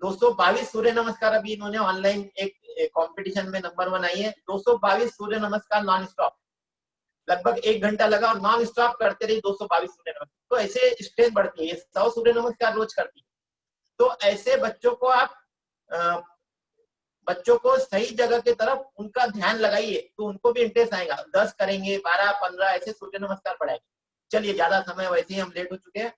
222 सूर्य नमस्कार अभी इन्होंने ऑनलाइन एक कंपटीशन में नंबर 1 आई है। 222 सूर्य नमस्कार नॉन स्टॉप, लगभग 1 घंटा लगा और नॉन स्टॉप करते रही 222 सूर्य नमस्कार। तो ऐसे स्ट्रेंथ बढ़ती है। 100 सूर्य नमस्कार रोज करती है। तो ऐसे बच्चों को आप बच्चों को सही जगह की तरफ उनका ध्यान लगाइए तो उनको भी इंटरेस्ट आएगा। 10 करेंगे, 12, 15 ऐसे सूर्य नमस्कार बढ़ाएंगे। चलिए, ज्यादा समय वैसे ही हम लेट हो चुके हैं।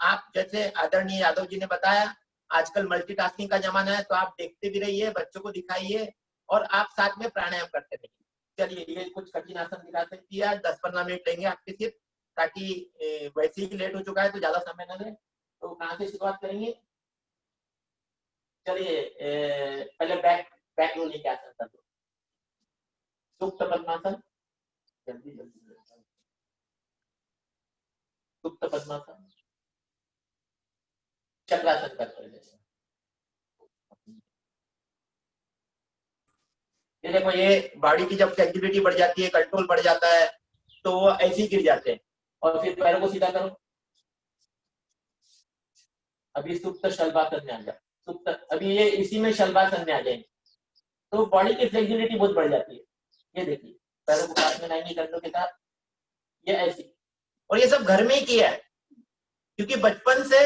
आप जैसे आदरणीय यादव जी ने बताया, आजकल मल्टीटास्किंग का जमाना है, तो आप देखते भी रहिए, बच्चों को दिखाइए और आप साथ में प्राणायाम करते रहिए। चलिए, ये कुछ कठिन आसन दिखा सकती है। 10-15 मिनट लेंगे आपके सिर्फ, ताकि वैसे ही लेट हो चुका है तो ज्यादा समय न ले। तो कहाँ से शुरुआत करेंगे? चलिए, पहले बैक रोलिंग के आसन कर दो। सुप्त पद्मासन, जल्दी जल्दी। सुप्त पद्मासन, चक्रासन करते हैं। ये देखो, ये बॉडी की जब फ्लेक्सिबिलिटी बढ़ जाती है, कंट्रोल बढ़ जाता है, तो वो ऐसे ही गिर जाते हैं। और फिर पैरों को सीधा करो। अभी सुप्त शलभासन में आ जाओ। सुप्त, अभी ये इसी में शलभासन में आ जाएंगे तो बॉडी की फ्लेक्सिबिलिटी बहुत बढ़ जाती है। ये देखिए, पैरों को पास में लाएंगे कंधों के साथ, ये ऐसी। और ये सब घर में ही किया है, क्योंकि बचपन से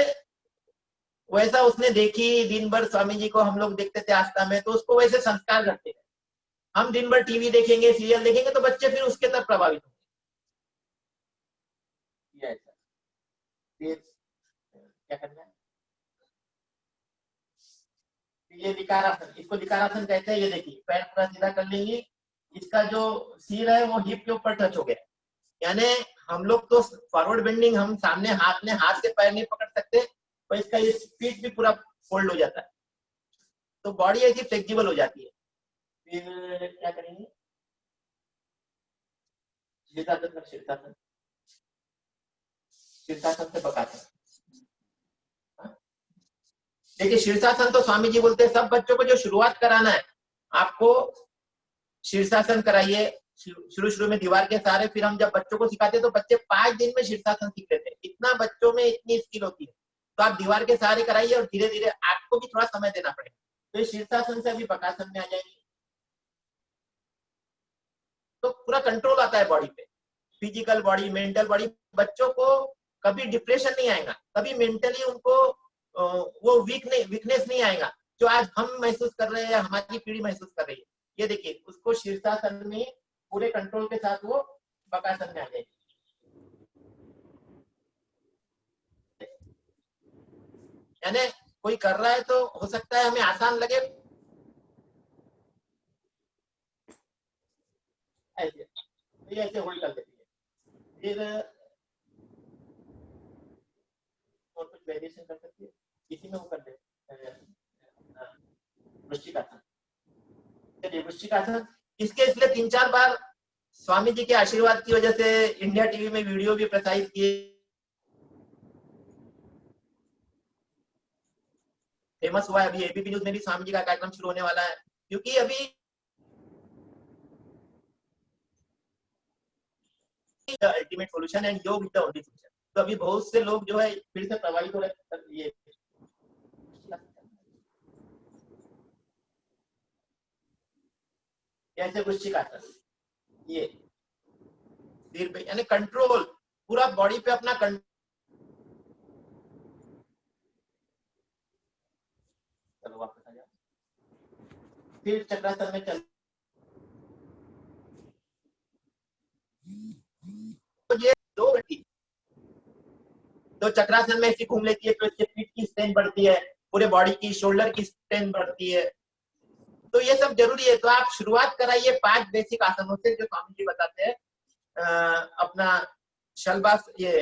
वैसा उसने देखी। दिन भर स्वामी जी को हम लोग देखते थे आस्था में, तो उसको वैसे संस्कार करते हैं। हम दिन भर टीवी देखेंगे, सीरियल देखेंगे, तो बच्चे फिर उसके तरफ प्रभावित होंगे। फिर क्या करना है? ये विकारासन, इसको विकारासन कहते हैं। ये देखिए, पैर पूरा सीधा कर लेंगे, इसका जो सिर है वो हिप के ऊपर टच हो गया। यानी हम लोग तो फॉरवर्ड बेंडिंग, हम सामने हाथ से पैर नहीं पकड़ सकते, तो इसका ये पीठ भी पूरा फोल्ड हो जाता है, तो बॉडी ऐसी फ्लेक्सिबल हो जाती है। फिर क्या करेंगे? शीर्षासन, शीर्षासन, शीर्षासन से पकाते हैं। देखिए, शीर्षासन तो स्वामी जी बोलते हैं सब बच्चों को जो शुरुआत कराना है, आपको शीर्षासन कराइए शुरू में दीवार के सहारे। फिर हम जब बच्चों को सिखाते हैं तो बच्चे 5 दिन में शीर्षासन सीख लेते हैं। इतना बच्चों में इतनी स्किल होती है, तो आप दीवार के सहारे कराइए और धीरे धीरे आपको भी थोड़ा समय देना पड़ेगा। तो इस शीर्षासन से अभी बकासन में आ जाएंगे, तो पूरा कंट्रोल आता है बॉडी पे, फिजिकल बॉडी, मेंटल बॉडी। बच्चों को कभी डिप्रेशन नहीं आएगा, कभी मेंटली उनको वो वीकनेस नहीं आएगा जो आज हम महसूस कर रहे हैं, हमारी पीढ़ी महसूस कर रही है। ये देखिए, उसको शीर्षासन में पूरे कंट्रोल के साथ वो बकासन में आ जाएगी। यानी कोई कर रहा है तो हो सकता है हमें आसान लगे, ऐसे ऐसे होल्ड कर देती है। फिर और कुछ वेरिएशन कर सकती है, इसी में वो कर दे वृश्चिकासन। चलिए, वृश्चिकासन, इसके इसलिए 3-4 बार स्वामी जी के आशीर्वाद की वजह से इंडिया टीवी में वीडियो भी प्रसारित किए, फेमस हुआ है। अभी एबीपी न्यूज में भी स्वामी जी का कार्यक्रम शुरू होने वाला है, क्योंकि अभी अल्टीमेट सॉल्यूशन एंड योग इज द ओनली सॉल्यूशन। तो अभी बहुत से लोग जो है फिर से प्रभावित हो रहे हैं। ये कैसे वृश्चिकासन, ये सिर पे, यानी कंट्रोल पूरा बॉडी पे अपना कंट्रोल। चलो वापस आ जाओ। फिर चक्रासन में चल, तो ये 2 घंटे तो चक्रासन में ऐसी घूम लेती है, तो इससे पीठ की स्ट्रेंथ बढ़ती है, पूरे बॉडी की, शोल्डर की स्ट्रेंथ बढ़ती है। तो ये सब जरूरी है। तो आप शुरुआत कराइए 5 बेसिक आसनों से जो स्वामी जी बताते हैं। अपना शलभास, ये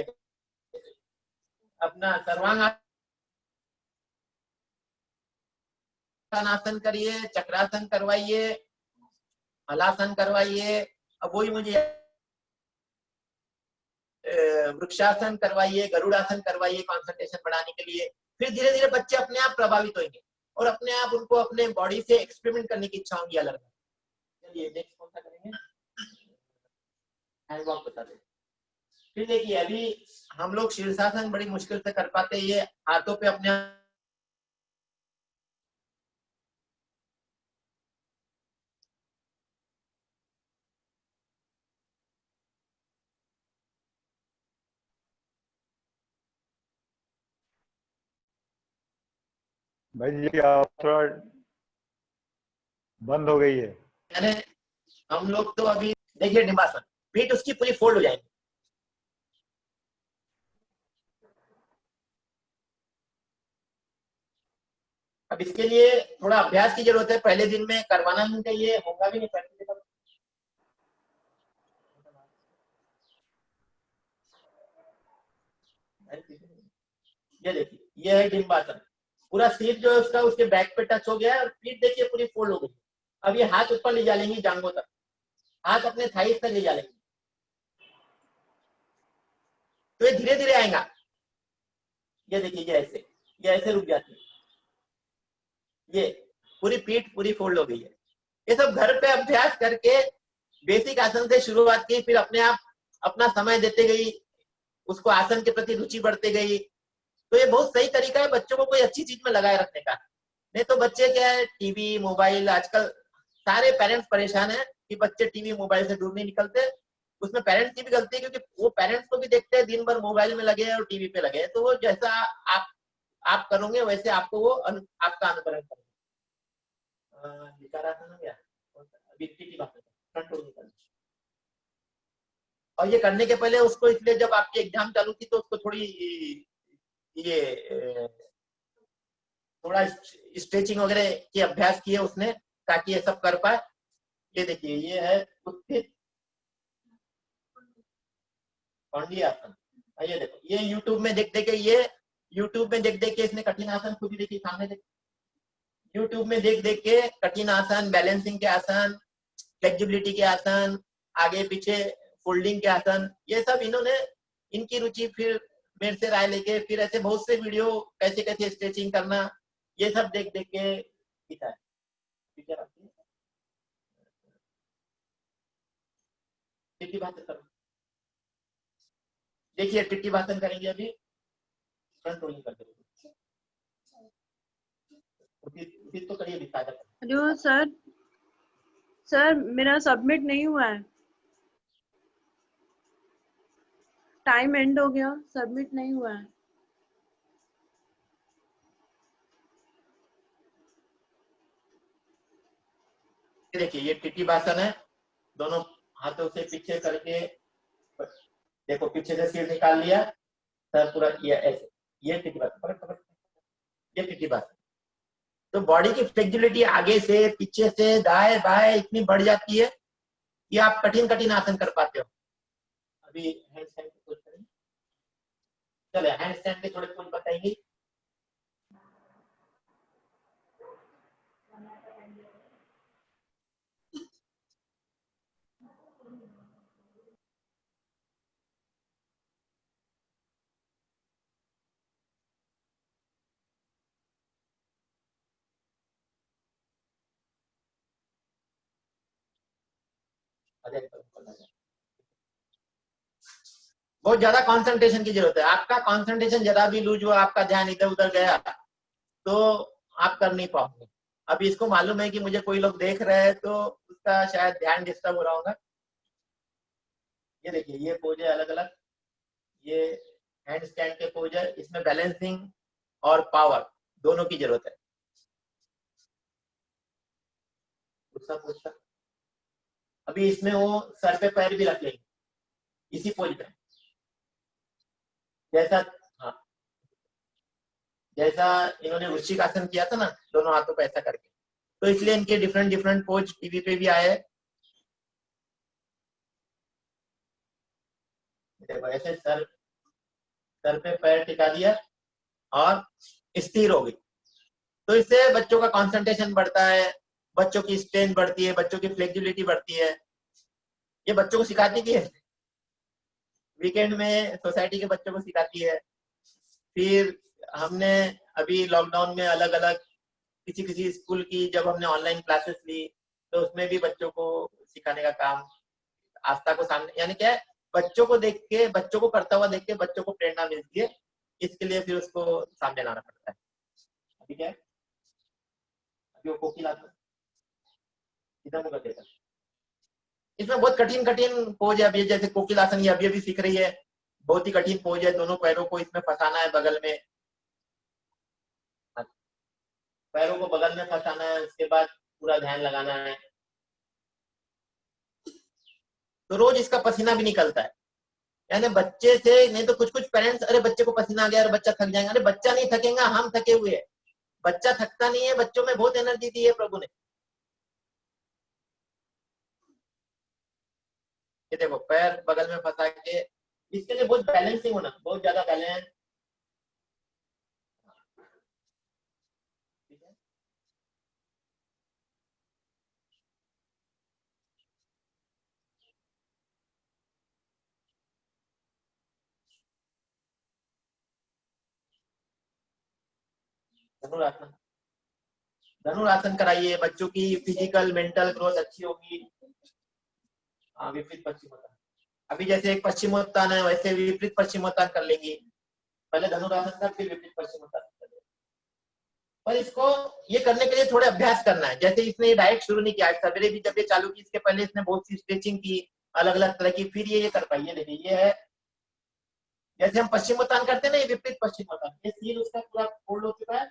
अपना सर्वांग आसन करिए, चक्रासन करवाइए, हलासन करवाइए। अब वही मुझे वृक्षासन करवाइए, गरुड़ासन करवाइए कंसंट्रेशन बढ़ाने के लिए। फिर धीरे धीरे बच्चे अपने आप प्रभावित होंगे और अपने आप उनको अपने बॉडी से एक्सपेरिमेंट करने की इच्छा होगी अलग। चलिए, नेक्स्ट कौन सा करेंगे? हैंड वॉक बता दें। फिर देखिए, अभी हम लोग शीर्षासन बड़ी मुश्किल से कर पाते हैं। ये हाथों पे अपने भाई जी आप थोड़ा बंद हो गई है। यानी हम लोग तो अभी देखिए डिम्बासन, पीठ उसकी पूरी फोल्ड हो जाएगी। अब इसके लिए थोड़ा अभ्यास की जरूरत है, पहले दिन में करवाना नहीं चाहिए, होगा भी नहीं प्रैक्टिकल। ये देखिए, ये है डिम्बासन, पूरा सिर जो है उसका उसके बैक पे टच हो गया है और पीठ देखिए पूरी फोल्ड हो गई। अब ये हाथ ऊपर ले जा लेंगी जांघों तक, हाथ अपने थाइस तक ले जा लेंगे, तो ये धीरे धीरे आएगा। ये देखिए ये ऐसे रुक जाती है, ये पूरी पीठ पूरी फोल्ड हो गई है। ये सब घर पे अभ्यास करके बेसिक आसन से शुरुआत की, फिर अपने आप अपना समय देते गई, उसको आसन के प्रति रुचि बढ़ते गई। तो ये बहुत सही तरीका है बच्चों को कोई अच्छी चीज में लगाए रखने का। नहीं तो बच्चे क्या है, टीवी मोबाइल, आजकल सारे पेरेंट्स परेशान हैं कि बच्चे टीवी मोबाइल से दूर नहीं निकलते। उसमें पेरेंट्स की भी गलती है, क्योंकि वो पेरेंट्स को भी देखते हैं दिन भर मोबाइल में लगे हैं और टीवी पे लगे हैं, तो वो जैसा आप करोगे वैसे आपको वो आपका अनुकरण करेंगे। विकारासन हो गया, फ्रंट रोल निकलना। और ये करने के पहले उसको, इसलिए जब आपकी एग्जाम चालू थी तो उसको थोड़ी ये थोड़ा स्ट्रेचिंग वगैरह की अभ्यास किए उसने, ताकि ये सब कर पाए। ये देखिए ये है उत्थित कौंडी आसन। ये देखो, ये यूट्यूब में देख देख के, ये यूट्यूब में देख देख के इसने कठिन आसन खुद ही देखिए सामने देख, यूट्यूब में देख देख के कठिन आसन, बैलेंसिंग के आसन, फ्लेक्सिबिलिटी के आसन, आगे पीछे फोल्डिंग के आसन, ये सब इन्होंने, इनकी रुचि फिर मेरे से राय लेके फिर ऐसे बहुत से वीडियो कैसे कैसे स्ट्रेचिंग करना, ये सब देख देख के सीखा है। टिट्टी भाषण करो, देखिए टिट्टी भाषण करेंगे अभी, फ्रंट रोलिंग करते तो करिए दिखा। हेलो सर, सर मेरा सबमिट नहीं हुआ है, टाइम एंड हो गया, सबमिट नहीं हुआ है। देखिए ये टिट्टी भाषण है, दोनों हाथों से पीछे करके, देखो पीछे से सिर निकाल लिया, सर पूरा किया ऐसे, ये टिट्टी भाषण, ये टिट्टी भाषण। तो बॉडी की फ्लेक्सिबिलिटी आगे से पीछे से दाएं बाएं इतनी बढ़ जाती है कि आप कठिन कठिन आसन कर पाते हो। अभी हैंड स्टैंड की कोशिश करेंगे, चले हैंड स्टैंड के थोड़े कुछ बताएंगे। बहुत ज्यादा कंसंट्रेशन की जरूरत है, आपका कंसंट्रेशन जरा भी लूज हुआ, आपका ध्यान इधर उधर गया तो आप कर नहीं पाओगे। अभी इसको मालूम है कि मुझे कोई लोग देख रहे हैं, तो उसका शायद ध्यान डिस्टर्ब हो रहा होगा। ये देखिए ये पोज है अलग अलग, ये हैंड स्टैंड के पोज है, इसमें बैलेंसिंग और पावर दोनों की जरूरत है। अभी इसमें वो सर पे पैर भी रख लेंगे इसी पोज पे, जैसा, हाँ जैसा इन्होंने वृश्चिक आसन किया था ना, दोनों हाथों पे ऐसा करके, तो इसलिए इनके डिफरेंट डिफरेंट पोज टीवी पे भी आए। देखो ऐसे सर पे पैर टिका दिया और स्थिर हो गई, तो इससे बच्चों का कंसंट्रेशन बढ़ता है, बच्चों की स्ट्रेंथ बढ़ती है, बच्चों की फ्लेक्सिबिलिटी बढ़ती है। ये बच्चों को सिखाती भी है, वीकेंड में सोसाइटी के बच्चों को सिखाती है। फिर हमने अभी लॉकडाउन में अलग अलग किसी किसी स्कूल की जब हमने ऑनलाइन क्लासेस ली, तो उसमें भी बच्चों को सिखाने का काम, आस्था को सामने, यानी क्या है, बच्चों को देख के, बच्चों को करता हुआ देख के बच्चों को प्रेरणा मिलती है, इसके लिए फिर उसको सामने लाना पड़ता है। ठीक है, अभी वो कोकिला इधर मुझे देता, इसमें बहुत कठिन कठिन पोज है। अभी जैसे कोकिल आसन ये अभी अभी सीख रही है, बहुत ही कठिन पोज है, दोनों पैरों को इसमें फंसाना है बगल में। पैरों को बगल में फंसाना है, उसके बाद पूरा ध्यान लगाना है। तो रोज इसका पसीना भी निकलता है, यानी बच्चे से नहीं तो कुछ कुछ पेरेंट्स, अरे बच्चे को पसीना आ गया, अरे बच्चा थक जाएगा। अरे बच्चा नहीं थकेगा, हम थके हुए हैं। बच्चा थकता नहीं है, बच्चों में बहुत एनर्जी दी है प्रभु ने। ये देखो पैर बगल में फंसा के, इसके लिए बहुत बैलेंसिंग होना, बहुत ज्यादा बैलेंस। धनुरासन, धनुरासन कराइए, बच्चों की फिजिकल मेंटल ग्रोथ अच्छी होगी। विपरीत पश्चिमोत्तान, अभी जैसे एक पश्चिमोत्तान है वैसे विपरीत पश्चिमोत्तान कर लेंगी। पहले धनुरासन कर, फिर विपरीत पश्चिमोत्तान कर लेंगे। पर इसको ये करने के लिए थोड़े अभ्यास करना है। जैसे इसने डायरेक्ट शुरू नहीं किया, सवेरे भी जब ये चालू की, इसके पहले इसने बहुत सी स्ट्रेचिंग की अलग अलग तरह की, फिर ये कर पाई। ये देखिए, ये है जैसे हम पश्चिमोत्तान करते हैं ना, ये विपरीत पश्चिमोत्तान। ये सीन उसका पूरा फोल्ड हो चुका है,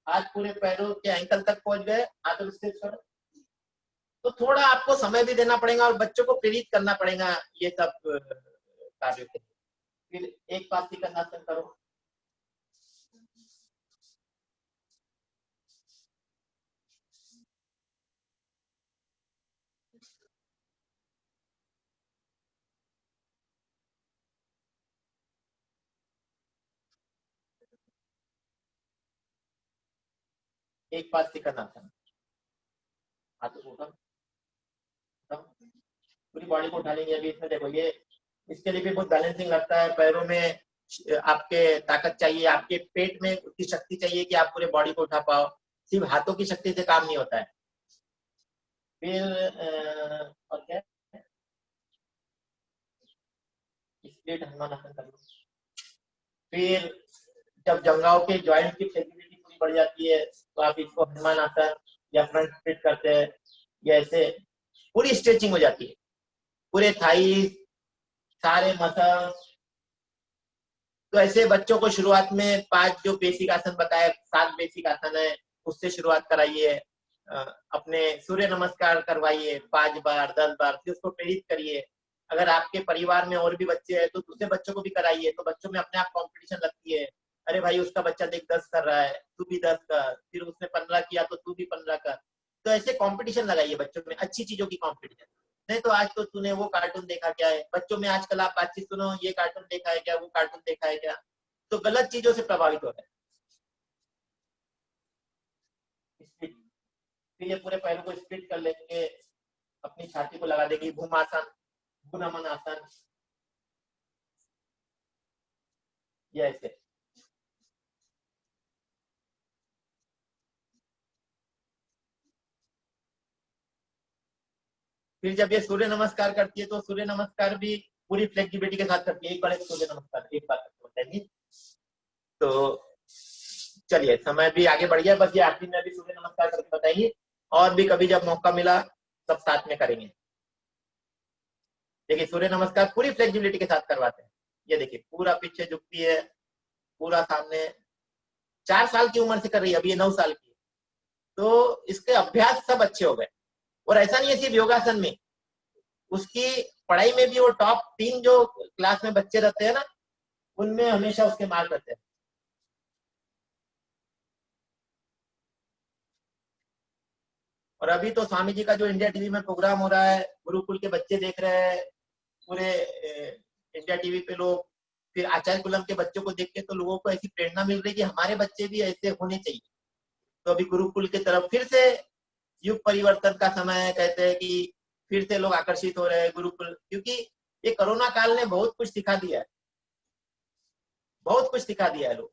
आज पूरे पैरों के एंकल तक पहुंच गए, आधे स्टेज पर। तो थोड़ा आपको समय भी देना पड़ेगा और बच्चों को प्रेरित करना पड़ेगा ये सब कार्यों के। फिर एक पास्तिकासन करो, एक पास्तिकासन। हाथ उठा, पूरी बॉडी को उठा लेंगे। अभी इसमें देखो, ये इसके लिए भी बहुत बैलेंसिंग लगता है। पैरों में आपके ताकत चाहिए, आपके पेट में उतनी शक्ति चाहिए कि आप पूरे बॉडी को उठा पाओ। सिर्फ हाथों की शक्ति से काम नहीं होता है। फिर और क्या, स्प्लिट हनुमानासन कर लो। फिर जब जंघाओं के जॉइंट की फ्लेक्सिबिलिटी पूरी बढ़ जाती है तो आप इसको हनुमान आसन या फ्रंट स्प्लिट करते हैं, या ऐसे पूरी स्ट्रेचिंग हो जाती है, पूरे थाई सारे मसल। तो ऐसे बच्चों को शुरुआत में 5 जो बेसिक आसन बताए, 7 बेसिक आसन है, उससे शुरुआत कराइए। अपने सूर्य नमस्कार करवाइए 5 बार 10 बार, फिर उसको प्रेरित करिए। अगर आपके परिवार में और भी बच्चे हैं तो दूसरे बच्चों को भी कराइए, तो बच्चों में अपने आप कंपटीशन लगती है। अरे भाई उसका बच्चा देख 10 कर रहा है, तू भी 10 कर, फिर उसने 15 किया तो तू भी 15 कर। तो ऐसे कंपटीशन लगाइए बच्चों में, अच्छी चीजों की कंपटीशन। नहीं तो आज तो तूने वो कार्टून देखा क्या है, बच्चों में आजकल आप बातचीत सुनो, ये कार्टून देखा है क्या, वो कार्टून देखा है क्या, तो गलत चीजों से प्रभावित हो रहा है। स्प्लिट, फिर ये पूरे पैरों को स्प्लिट कर लेंगे, अपनी छाती को लगा देंगे, भूमासन, भूनमन आसन, ये ऐसे। फिर जब ये सूर्य नमस्कार करती है तो सूर्य नमस्कार भी पूरी फ्लेक्सिबिलिटी के साथ करती है। एक बार एक सूर्य नमस्कार एक बार बताएंगे। तो चलिए, समय भी आगे बढ़ गया, बस ये आखिरी में भी सूर्य नमस्कार करके बताएंगे, और भी कभी जब मौका मिला सब साथ में करेंगे। देखिए सूर्य नमस्कार पूरी फ्लेक्सिबिलिटी के साथ करवाते हैं। ये देखिए पूरा पीछे झुकती है, पूरा सामने। 4 साल की उम्र से कर रही है, अभी ये 9 साल की। तो इसके अभ्यास सब अच्छे हो गए। और ऐसा नहीं है सिर्फ योगासन में, उसकी पढ़ाई में भी वो टॉप 3 जो क्लास में बच्चे रहते हैं ना, उनमें हमेशा उसके मार्क रहते हैं। और अभी तो स्वामी जी का जो इंडिया टीवी में प्रोग्राम हो रहा है, गुरुकुल के बच्चे देख रहे हैं पूरे इंडिया टीवी पे लोग। फिर आचार्य कुलम के बच्चों को देख के तो लोगों को ऐसी प्रेरणा मिल रही है कि हमारे बच्चे भी ऐसे होने चाहिए। तो अभी गुरुकुल की तरफ फिर से युग परिवर्तन का समय है, कहते हैं कि फिर से लोग आकर्षित हो रहे हैं गुरुकुल, क्योंकि ये कोरोना काल ने बहुत कुछ सिखा दिया है, बहुत कुछ सिखा दिया है। लोग,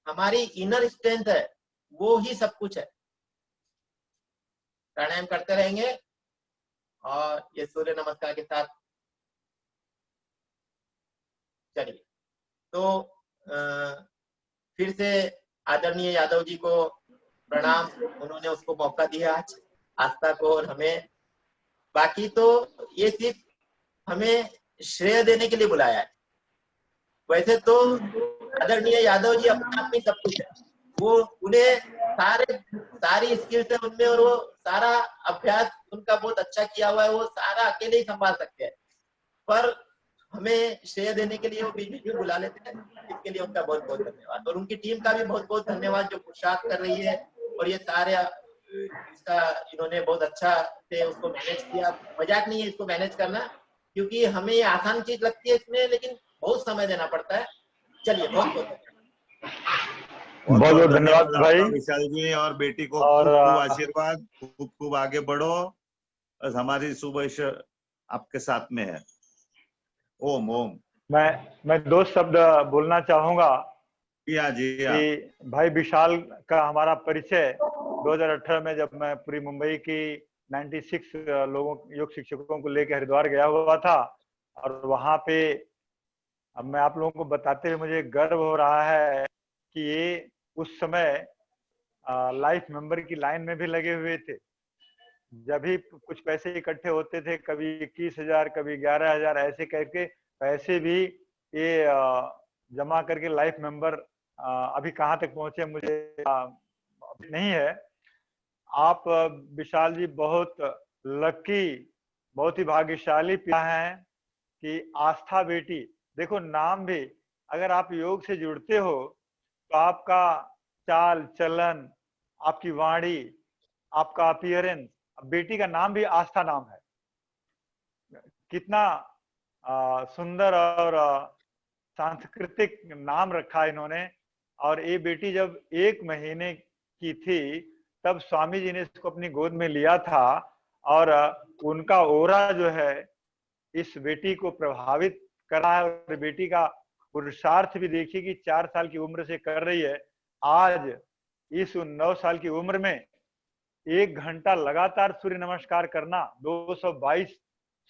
हमारी इनर स्ट्रेंथ है, वो ही सब कुछ है। प्राणायाम करते रहेंगे और ये सूर्य नमस्कार के साथ चलिए। तो फिर से आदरणीय यादव जी को प्रणाम, उन्होंने उसको मौका दिया आज, आस्था को और हमें। बाकी तो ये सिर्फ हमें श्रेय देने के लिए बुलाया है। वैसे तो आदरणीय यादव जी अपने आप में सब कुछ है। वो उन्हें सारी स्किल्स है उनमें, और वो सारा अभ्यास उनका बहुत अच्छा किया हुआ है, वो सारा अकेले ही संभाल सकते हैं। पर हमें श्रेय देने के लिए वो बीच बीच में बुला लेते हैं, इसके लिए उनका बहुत बहुत धन्यवाद। और उनकी टीम का भी बहुत बहुत धन्यवाद जो पुरुषार्थ कर रही है, और ये सारे इसका इन्होंने बहुत अच्छा से उसको मैनेज किया। मजाक नहीं है इसको मैनेज करना, क्योंकि हमें ये आसान चीज लगती है इसमें, लेकिन बहुत समय देना पड़ता है। चलिए बहुत बहुत बहुत बहुत धन्यवाद भाई। आपका विशाल जी, और बेटी को और खूब खूब आशीर्वाद, खूब खूब आगे बढ़ो, बस हमारी सुबह आपके साथ में है। ओम ओम। मैं दो शब्द बोलना चाहूंगा जी हाँ जी हाँ। कि भाई विशाल का हमारा परिचय 2018 में जब मैं पूरी मुंबई की 96 लोगों योग शिक्षकों को लेकर हरिद्वार गया हुआ था, और वहां पे अब मैं आप लोगों को बताते हुए मुझे गर्व हो रहा है कि ये उस समय लाइफ मेंबर की लाइन में भी लगे हुए थे। जब भी कुछ पैसे इकट्ठे होते थे, कभी 21,000 कभी 11,000 ऐसे करके पैसे भी ये जमा करके लाइफ मेंबर अभी कहाँ तक पहुंचे मुझे नहीं है। आप विशाल जी बहुत लकी, बहुत ही भाग्यशाली पिता हैं कि आस्था बेटी, देखो नाम भी, अगर आप योग से जुड़ते हो तो आपका चाल चलन, आपकी वाणी, आपका अपीयरेंस, बेटी का नाम भी आस्था नाम है। कितना सुंदर और सांस्कृतिक नाम रखा इन्होंने। और ये बेटी जब 1 महीने की थी तब स्वामी जी ने इसको अपनी गोद में लिया था, और उनका ओरा जो है इस बेटी को प्रभावित कर रहा है। और बेटी का पुरुषार्थ भी देखिए कि 4 साल की उम्र से कर रही है। आज इस 9 साल की उम्र में 1 घंटा लगातार सूर्य नमस्कार करना, 222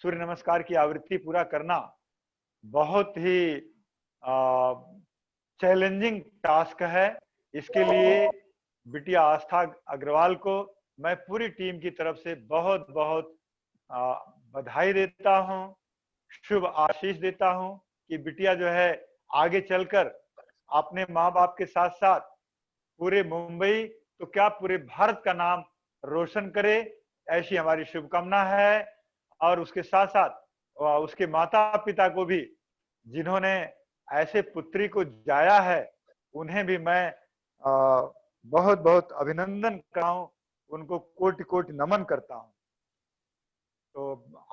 सूर्य नमस्कार की आवृत्ति पूरा करना बहुत ही चैलेंजिंग टास्क है। इसके लिए बिटिया आस्था अग्रवाल को मैं पूरी टीम की तरफ से बहुत बहुत बधाई देता हूं, शुभ आशीष देता हूं कि बिटिया जो है आगे चलकर अपने माँ बाप के साथ साथ पूरे मुंबई तो क्या पूरे भारत का नाम रोशन करे, ऐसी हमारी शुभकामना है। और उसके साथ साथ उसके माता पिता को भी, जिन्होंने ऐसे पुत्री को जाया है, उन्हें भी मैं बहुत बहुत अभिनंदन करता हूं, उनको कोटि कोटि नमन करता हूं। तो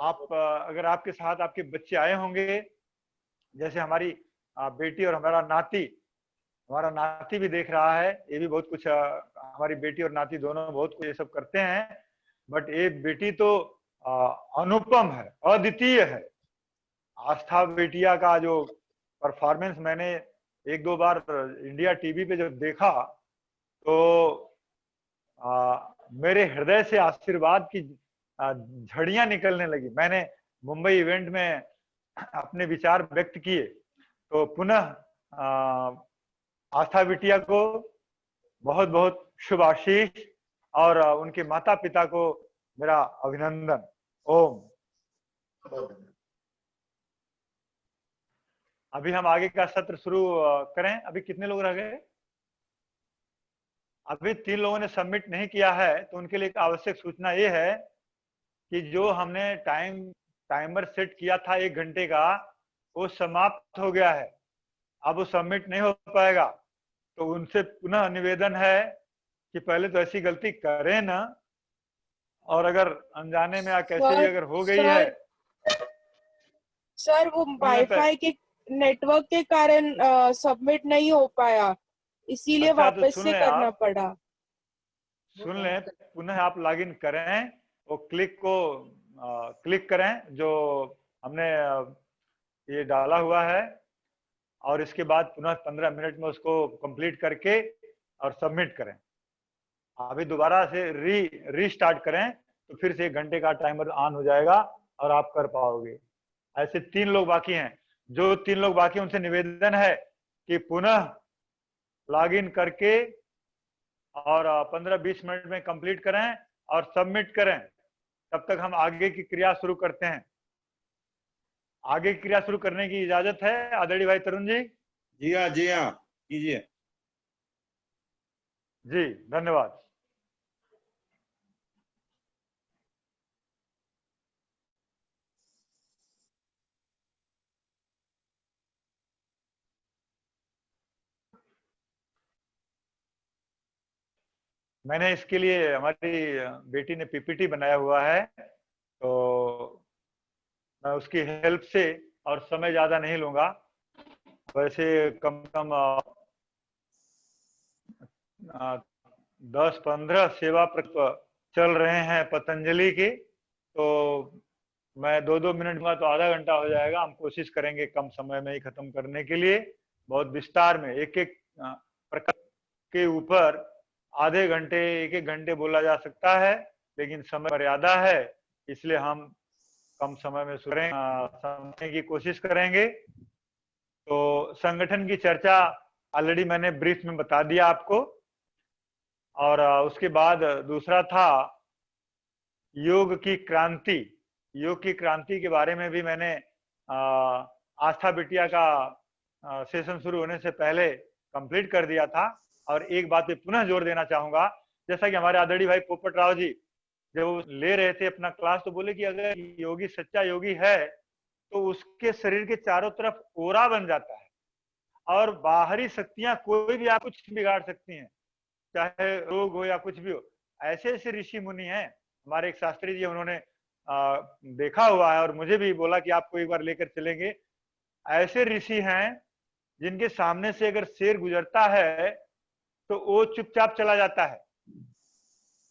आप अगर आपके साथ आपके बच्चे आए होंगे, जैसे हमारी बेटी और हमारा नाती भी देख रहा है, ये भी बहुत कुछ हमारी बेटी और नाती दोनों बहुत कुछ ये सब करते हैं, बट ये बेटी तो अनुपम है, अद्वितीय है। आस्था बेटिया का जो परफॉर्मेंस मैंने 1-2 बार इंडिया टीवी पे जब देखा तो मेरे हृदय से आशीर्वाद की झड़ियां निकलने लगी। मैंने मुंबई इवेंट में अपने विचार व्यक्त किए, तो पुनः आस्था बिटिया को बहुत बहुत शुभ आशीष, और उनके माता पिता को मेरा अभिनंदन। ओम। अभी हम आगे का सत्र शुरू करें। अभी कितने लोग रह गए? अभी 3 लोगों ने सबमिट नहीं किया है, तो उनके लिए एक आवश्यक सूचना ये है कि जो हमने टाइमर सेट किया था 1 घंटे का, वो समाप्त हो गया है, अब वो सबमिट नहीं हो पाएगा। तो उनसे पुनः निवेदन है कि पहले तो ऐसी गलती करें ना, और अगर अनजाने में या कैसे भी अगर हो गई है। सर वो वाईफाई के नेटवर्क के कारण सबमिट नहीं हो पाया, इसीलिए अच्छा, वापस से करना पड़ा। सुन लें, पुनः आप लॉगिन करें, वो क्लिक करें जो हमने ये डाला हुआ है, और इसके बाद पुनः 15 मिनट में उसको कंप्लीट करके और सबमिट करें। अभी दोबारा से रीस्टार्ट करें तो फिर से 1 घंटे का टाइमर ऑन हो जाएगा और आप कर पाओगे। ऐसे 3 लोग बाकी हैं। जो 3 लोग बाकी उनसे निवेदन है कि पुनः लॉगिन करके और 15-20 मिनट में कंप्लीट करें और सबमिट करें। तब तक हम आगे की क्रिया शुरू करते हैं। आगे की क्रिया शुरू करने की इजाजत है आदरणीय भाई तरुण जी? जी हाँ जी हाँ। कीजिए। जी धन्यवाद। मैंने इसके लिए हमारी बेटी ने पीपीटी बनाया हुआ है, तो मैं उसकी हेल्प से, और समय ज्यादा नहीं लूंगा, वैसे कम से कम 10-15 सेवा चल रहे हैं पतंजलि के, तो मैं 2-2 मिनट में तो आधा घंटा हो जाएगा। हम कोशिश करेंगे कम समय में ही खत्म करने के लिए। बहुत विस्तार में एक एक प्रकार के ऊपर आधे घंटे 1-1 घंटे बोला जा सकता है, लेकिन समय मर्यादा है, इसलिए हम कम समय में समझने की कोशिश करेंगे। तो संगठन की चर्चा ऑलरेडी मैंने ब्रीफ में बता दिया आपको, और उसके बाद दूसरा था योग की क्रांति। योग की क्रांति के बारे में भी मैंने आस्था बिटिया का सेशन शुरू होने से पहले कंप्लीट कर दिया था। और एक बात पे पुनः जोर देना चाहूंगा, जैसा कि हमारे आदरणीय भाई पोपट राव जी जब वो ले रहे थे अपना क्लास, तो बोले कि अगर योगी सच्चा योगी है तो उसके शरीर के चारों तरफ ओरा बन जाता है, और बाहरी शक्तियां कोई भी आप कुछ बिगाड़ सकती हैं, चाहे रोग हो या कुछ भी हो। ऐसे ऐसे ऋषि मुनि हैं, हमारे एक शास्त्री जी उन्होंने देखा हुआ है, और मुझे भी बोला कि आपको एक बार लेकर चलेंगे। ऐसे ऋषि हैं जिनके सामने से अगर शेर गुजरता है तो वो चुपचाप चला जाता है,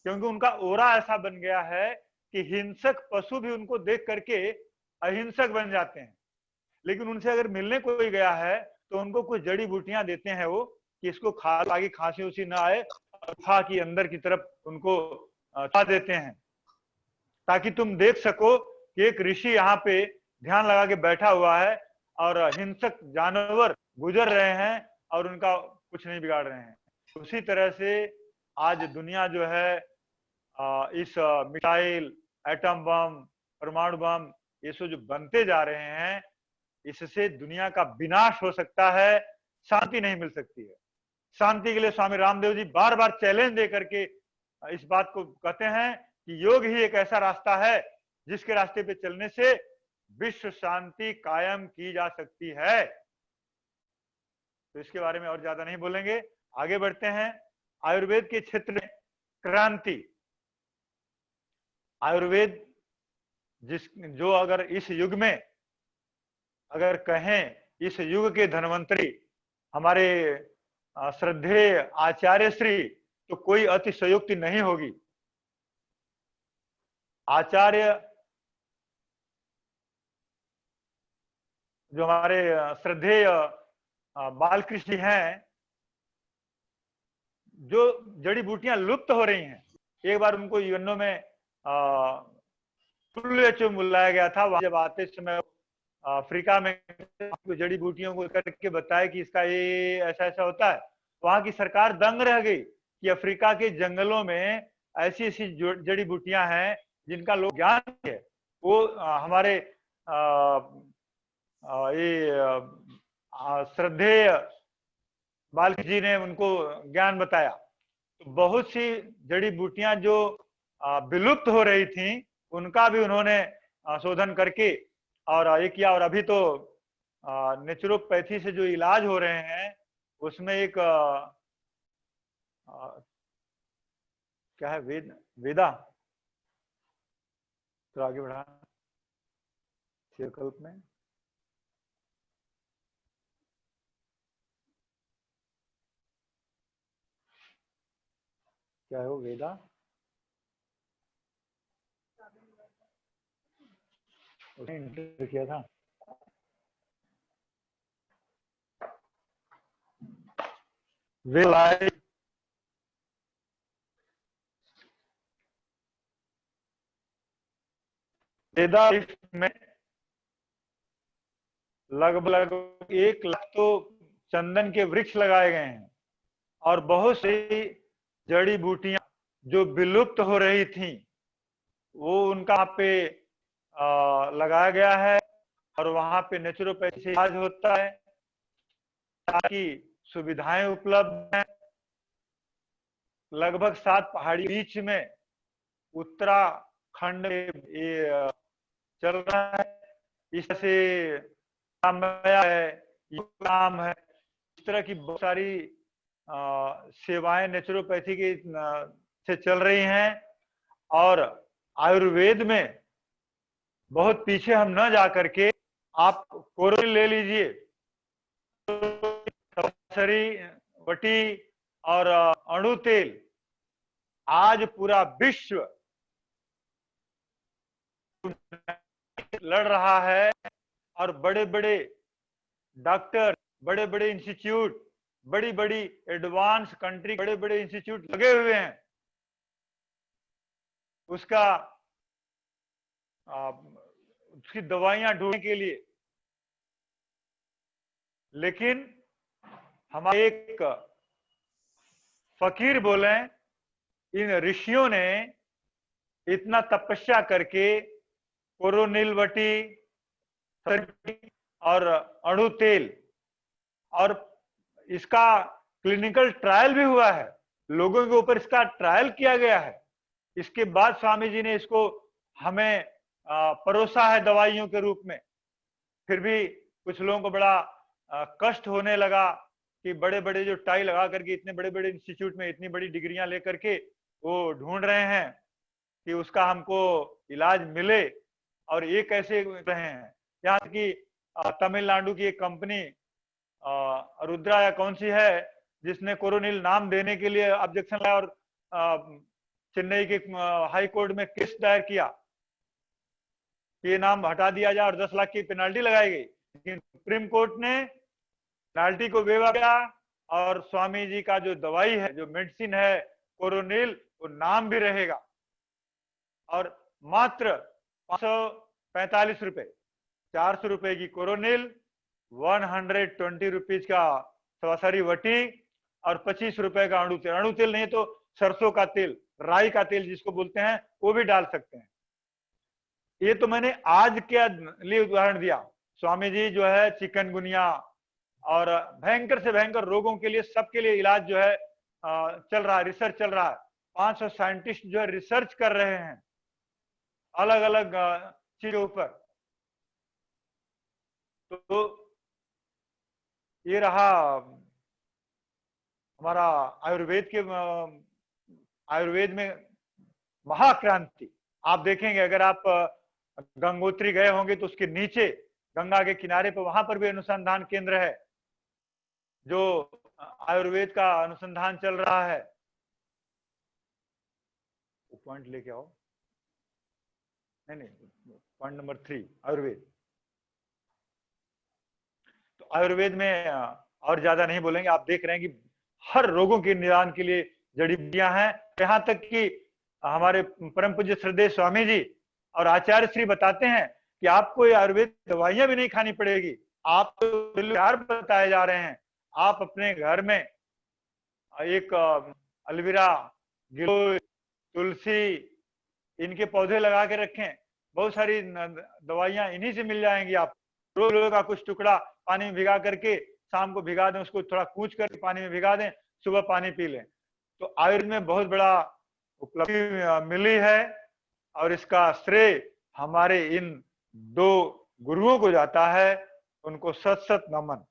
क्योंकि उनका ओरा ऐसा बन गया है कि हिंसक पशु भी उनको देख करके अहिंसक बन जाते हैं। लेकिन उनसे अगर मिलने कोई गया है तो उनको कुछ जड़ी बूटियां देते हैं वो, कि इसको खा, आगे खांसी उसी ना आए, और खा की अंदर की तरफ उनको खा देते हैं, ताकि तुम देख सको कि एक ऋषि यहाँ पे ध्यान लगा के बैठा हुआ है और हिंसक जानवर गुजर रहे हैं और उनका कुछ नहीं बिगाड़ रहे हैं। उसी तरह से आज दुनिया जो है इस मिसाइल, एटम बम, परमाणु बम, ये सब जो बनते जा रहे हैं, इससे दुनिया का विनाश हो सकता है, शांति नहीं मिल सकती है। शांति के लिए स्वामी रामदेव जी बार बार चैलेंज दे करके इस बात को कहते हैं कि योग ही एक ऐसा रास्ता है जिसके रास्ते पे चलने से विश्व शांति कायम की जा सकती है। तो इसके बारे में और ज्यादा नहीं बोलेंगे, आगे बढ़ते हैं। आयुर्वेद के क्षेत्र में क्रांति। आयुर्वेद जो अगर इस युग में अगर कहें, इस युग के धन्वंतरी हमारे श्रद्धेय आचार्य श्री, तो कोई अतिशयोक्ति नहीं होगी। आचार्य जो हमारे श्रद्धेय बालकृष्ण हैं, जो जड़ी बूटियां लुप्त हो रही हैं, एक बार उनको यूएनओ में बुलाया गया था। वहां जब आते समय अफ्रीका में जड़ी बूटियों को करके बताया कि इसका ये ऐसा ऐसा होता है, वहां की सरकार दंग रह गई कि अफ्रीका के जंगलों में ऐसी ऐसी जड़ी बूटियां हैं जिनका लोग ज्ञान है। वो हमारे ये श्रद्धेय बालकृष्ण जी ने उनको ज्ञान बताया। तो बहुत सी जड़ी बूटियां जो विलुप्त हो रही थी, उनका भी उन्होंने शोधन करके और ये किया। और अभी तो नेचुरोपैथी से जो इलाज हो रहे हैं, उसमें एक क्या है, वेदा, तो आगे बढ़ा शिवकल्प में क्या है वो वेदा, उसने इंटर किया था। वेदा में लगभग 1 लाख तो चंदन के वृक्ष लगाए गए हैं, और बहुत सी जड़ी बूटियां जो विलुप्त हो रही थी, वो उनका पे लगाया गया है। और वहां पे नेचुरोपैथी से इलाज होता है, ताकि सुविधाएं उपलब्ध हैं। लगभग 7 पहाड़ी बीच में उत्तराखंड ये चल रहा है। इस तरह से है, काम है, इस तरह की बहुत सारी सेवाएं नेचुरोपैथी की से चल रही हैं। और आयुर्वेद में बहुत पीछे हम न जा करके आप कोरोनिल ले लीजिए, वटी और अणु तेल, आज पूरा विश्व लड़ रहा है। और बड़े बड़े डॉक्टर, बड़े बड़े इंस्टीट्यूट, बड़ी बड़ी एडवांस कंट्री, बड़े बड़े इंस्टीट्यूट लगे हुए हैं उसका उसकी दवाइयां ढूंढने के लिए। लेकिन हमारे एक फकीर बोले, इन ऋषियों ने इतना तपस्या करके कोरोनिल वटी और अणु तेल, और इसका क्लिनिकल ट्रायल भी हुआ है, लोगों के ऊपर इसका ट्रायल किया गया है। इसके बाद स्वामी जी ने इसको हमें परोसा है दवाइयों के रूप में। फिर भी कुछ लोगों को बड़ा कष्ट होने लगा कि बड़े बड़े जो टाई लगा करके इतने बड़े बड़े इंस्टीट्यूट में इतनी बड़ी डिग्रियां लेकर के वो ढूंढ रहे हैं कि उसका हमको इलाज मिले, और ये कैसे रहे हैं। यहाँ की तमिलनाडु की एक कंपनी रुद्रा या कौन सी है, जिसने कोरोनिल नाम देने के लिए ऑब्जेक्शन लाया और चेन्नई के हाई कोर्ट में केस दायर किया कि ये नाम हटा दिया जाए और 10 लाख की पेनाल्टी लगाई गई। लेकिन सुप्रीम कोर्ट ने पेनाल्टी को वेवा किया और स्वामी जी का जो दवाई है, जो मेडिसिन है कोरोनिल, वो नाम भी रहेगा। और मात्र 545 रुपए, 400 रुपए की कोरोनिल, 120 रुपीज का सवासरी वटी और 25 रुपए का अणु तेल। अणु तेल नहीं तो सरसों का तेल, राई का तेल जिसको बोलते हैं, वो भी डाल सकते हैं। ये तो मैंने आज के लिए उदाहरण दिया। स्वामी जी जो है चिकनगुनिया और भयंकर से भयंकर रोगों के लिए, सबके लिए इलाज जो है चल रहा है, रिसर्च चल रहा है। 500 साइंटिस्ट जो है रिसर्च कर रहे हैं अलग अलग चीजों पर। तो ये रहा हमारा आयुर्वेद में महाक्रांति। आप देखेंगे, अगर आप गंगोत्री गए होंगे तो उसके नीचे गंगा के किनारे पर, वहां पर भी अनुसंधान केंद्र है जो आयुर्वेद का अनुसंधान चल रहा है। पॉइंट लेके आओ। नहीं, पॉइंट नंबर 3 आयुर्वेद। तो आयुर्वेद में और ज्यादा नहीं बोलेंगे। आप देख रहे हैं कि हर रोगों के निदान के लिए जड़ी बूटियां हैं। यहाँ तक कि हमारे परम पूज्य श्रद्धेय स्वामी जी और आचार्य श्री बताते हैं कि आपको ये आयुर्वेद दवाइयां भी नहीं खानी पड़ेगी। आप तो बताए जा रहे हैं, आप अपने घर में एक एलोवेरा, गिलोय, तुलसी, इनके पौधे लगा के रखें। बहुत सारी दवाइयां इन्हीं से मिल जाएंगी। आप रोज का कुछ टुकड़ा पानी में भिगा करके शाम को भिगा दें, उसको थोड़ा कूच करके पानी में भिगा दें, सुबह पानी पी लें। तो आयुर्वेद में बहुत बड़ा उपलब्धि मिली है और इसका श्रेय हमारे इन 2 गुरुओं को जाता है। उनको सत सत नमन।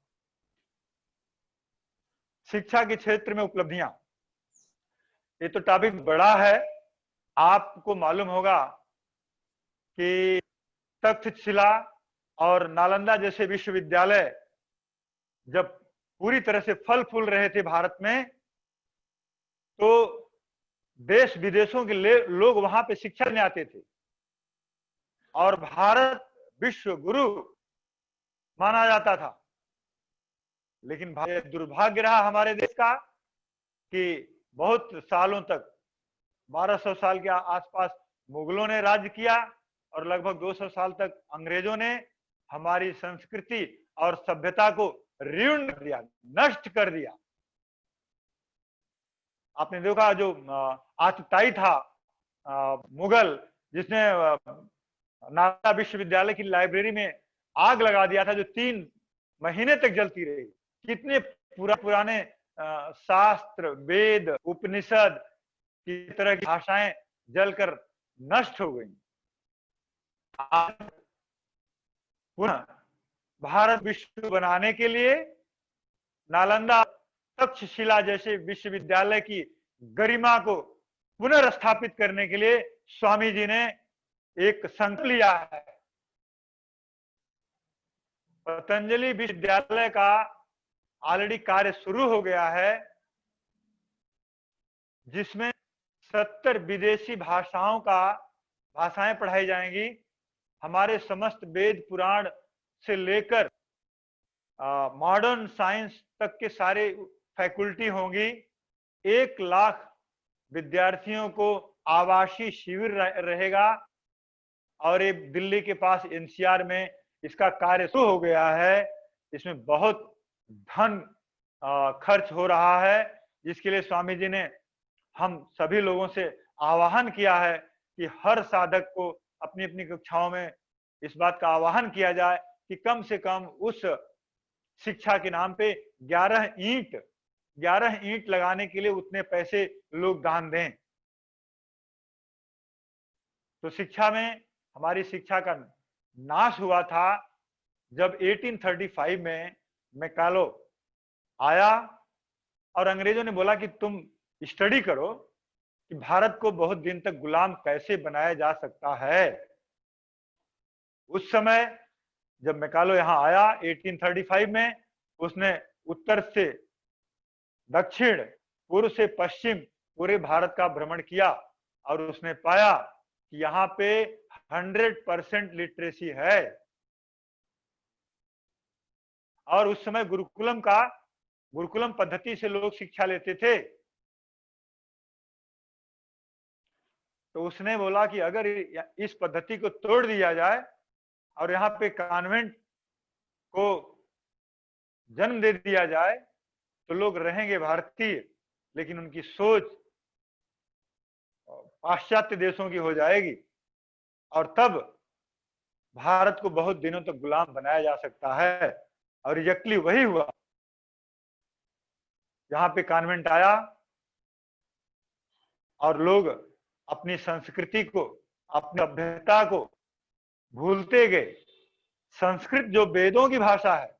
शिक्षा के क्षेत्र में उपलब्धियां, ये तो टॉपिक बड़ा है। आपको मालूम होगा कि तक्षशिला और नालंदा जैसे विश्वविद्यालय जब पूरी तरह से फल फूल रहे थे भारत में, तो देश विदेशों के लोग वहां पे शिक्षा लेने आते थे और भारत विश्व गुरु माना जाता था। लेकिन दुर्भाग्य रहा हमारे देश का कि बहुत सालों तक, 1200 साल के आसपास मुगलों ने राज्य किया और लगभग 200 साल तक अंग्रेजों ने हमारी संस्कृति और सभ्यता को ऋण कर दिया, नष्ट कर दिया। आपने देखा जो आतताई था मुगल, जिसने नालंदा विश्वविद्यालय की लाइब्रेरी में आग लगा दिया था, जो 3 महीने तक जलती रही। कितने पुराने शास्त्र, वेद, उपनिषद की तरह की भाषाएं जलकर नष्ट हो गई। पुनः भारत विश्व बनाने के लिए नालंदा, तक्षशिला जैसे विश्वविद्यालय की गरिमा को पुनर्स्थापित करने के लिए स्वामी जी ने एक संकल्प लिया है। पतंजलि विश्वविद्यालय का ऑलरेडी कार्य शुरू हो गया है, जिसमें 70 विदेशी भाषाएं पढ़ाई जाएंगी। हमारे समस्त वेद पुराण से लेकर मॉडर्न साइंस तक के सारे फैकल्टी होंगी। 1 लाख विद्यार्थियों को आवासीय शिविर रहेगा और ये दिल्ली के पास एनसीआर में इसका कार्य शुरू हो गया है। इसमें बहुत धन खर्च हो रहा है, जिसके लिए स्वामी जी ने हम सभी लोगों से आह्वान किया है कि हर साधक को अपनी अपनी कक्षाओं में इस बात का आह्वान किया जाए कि कम से कम उस शिक्षा के नाम पे 11 ईंट लगाने के लिए उतने पैसे लोग दान दें। तो शिक्षा में हमारी शिक्षा का नाश हुआ था जब 1835 में मैकालो आया और अंग्रेजों ने बोला कि तुम स्टडी करो कि भारत को बहुत दिन तक गुलाम कैसे बनाया जा सकता है। उस समय जब मैकालो यहां आया 1835 में, उसने उत्तर से दक्षिण, पूर्व से पश्चिम पूरे भारत का भ्रमण किया और उसने पाया कि यहाँ पे 100% लिटरेसी है। और उस समय गुरुकुलम पद्धति से लोग शिक्षा लेते थे। तो उसने बोला कि अगर इस पद्धति को तोड़ दिया जाए और यहाँ पे कॉन्वेंट को जन्म दे दिया जाए तो लोग रहेंगे भारतीय, लेकिन उनकी सोच पाश्चात्य देशों की हो जाएगी और तब भारत को बहुत दिनों तक गुलाम बनाया जा सकता है। और एग्जैक्टली वही हुआ। यहाँ पे कॉन्वेंट आया और लोग अपनी संस्कृति को, अपनी सभ्यता को भूलते गए। संस्कृत जो वेदों की भाषा है,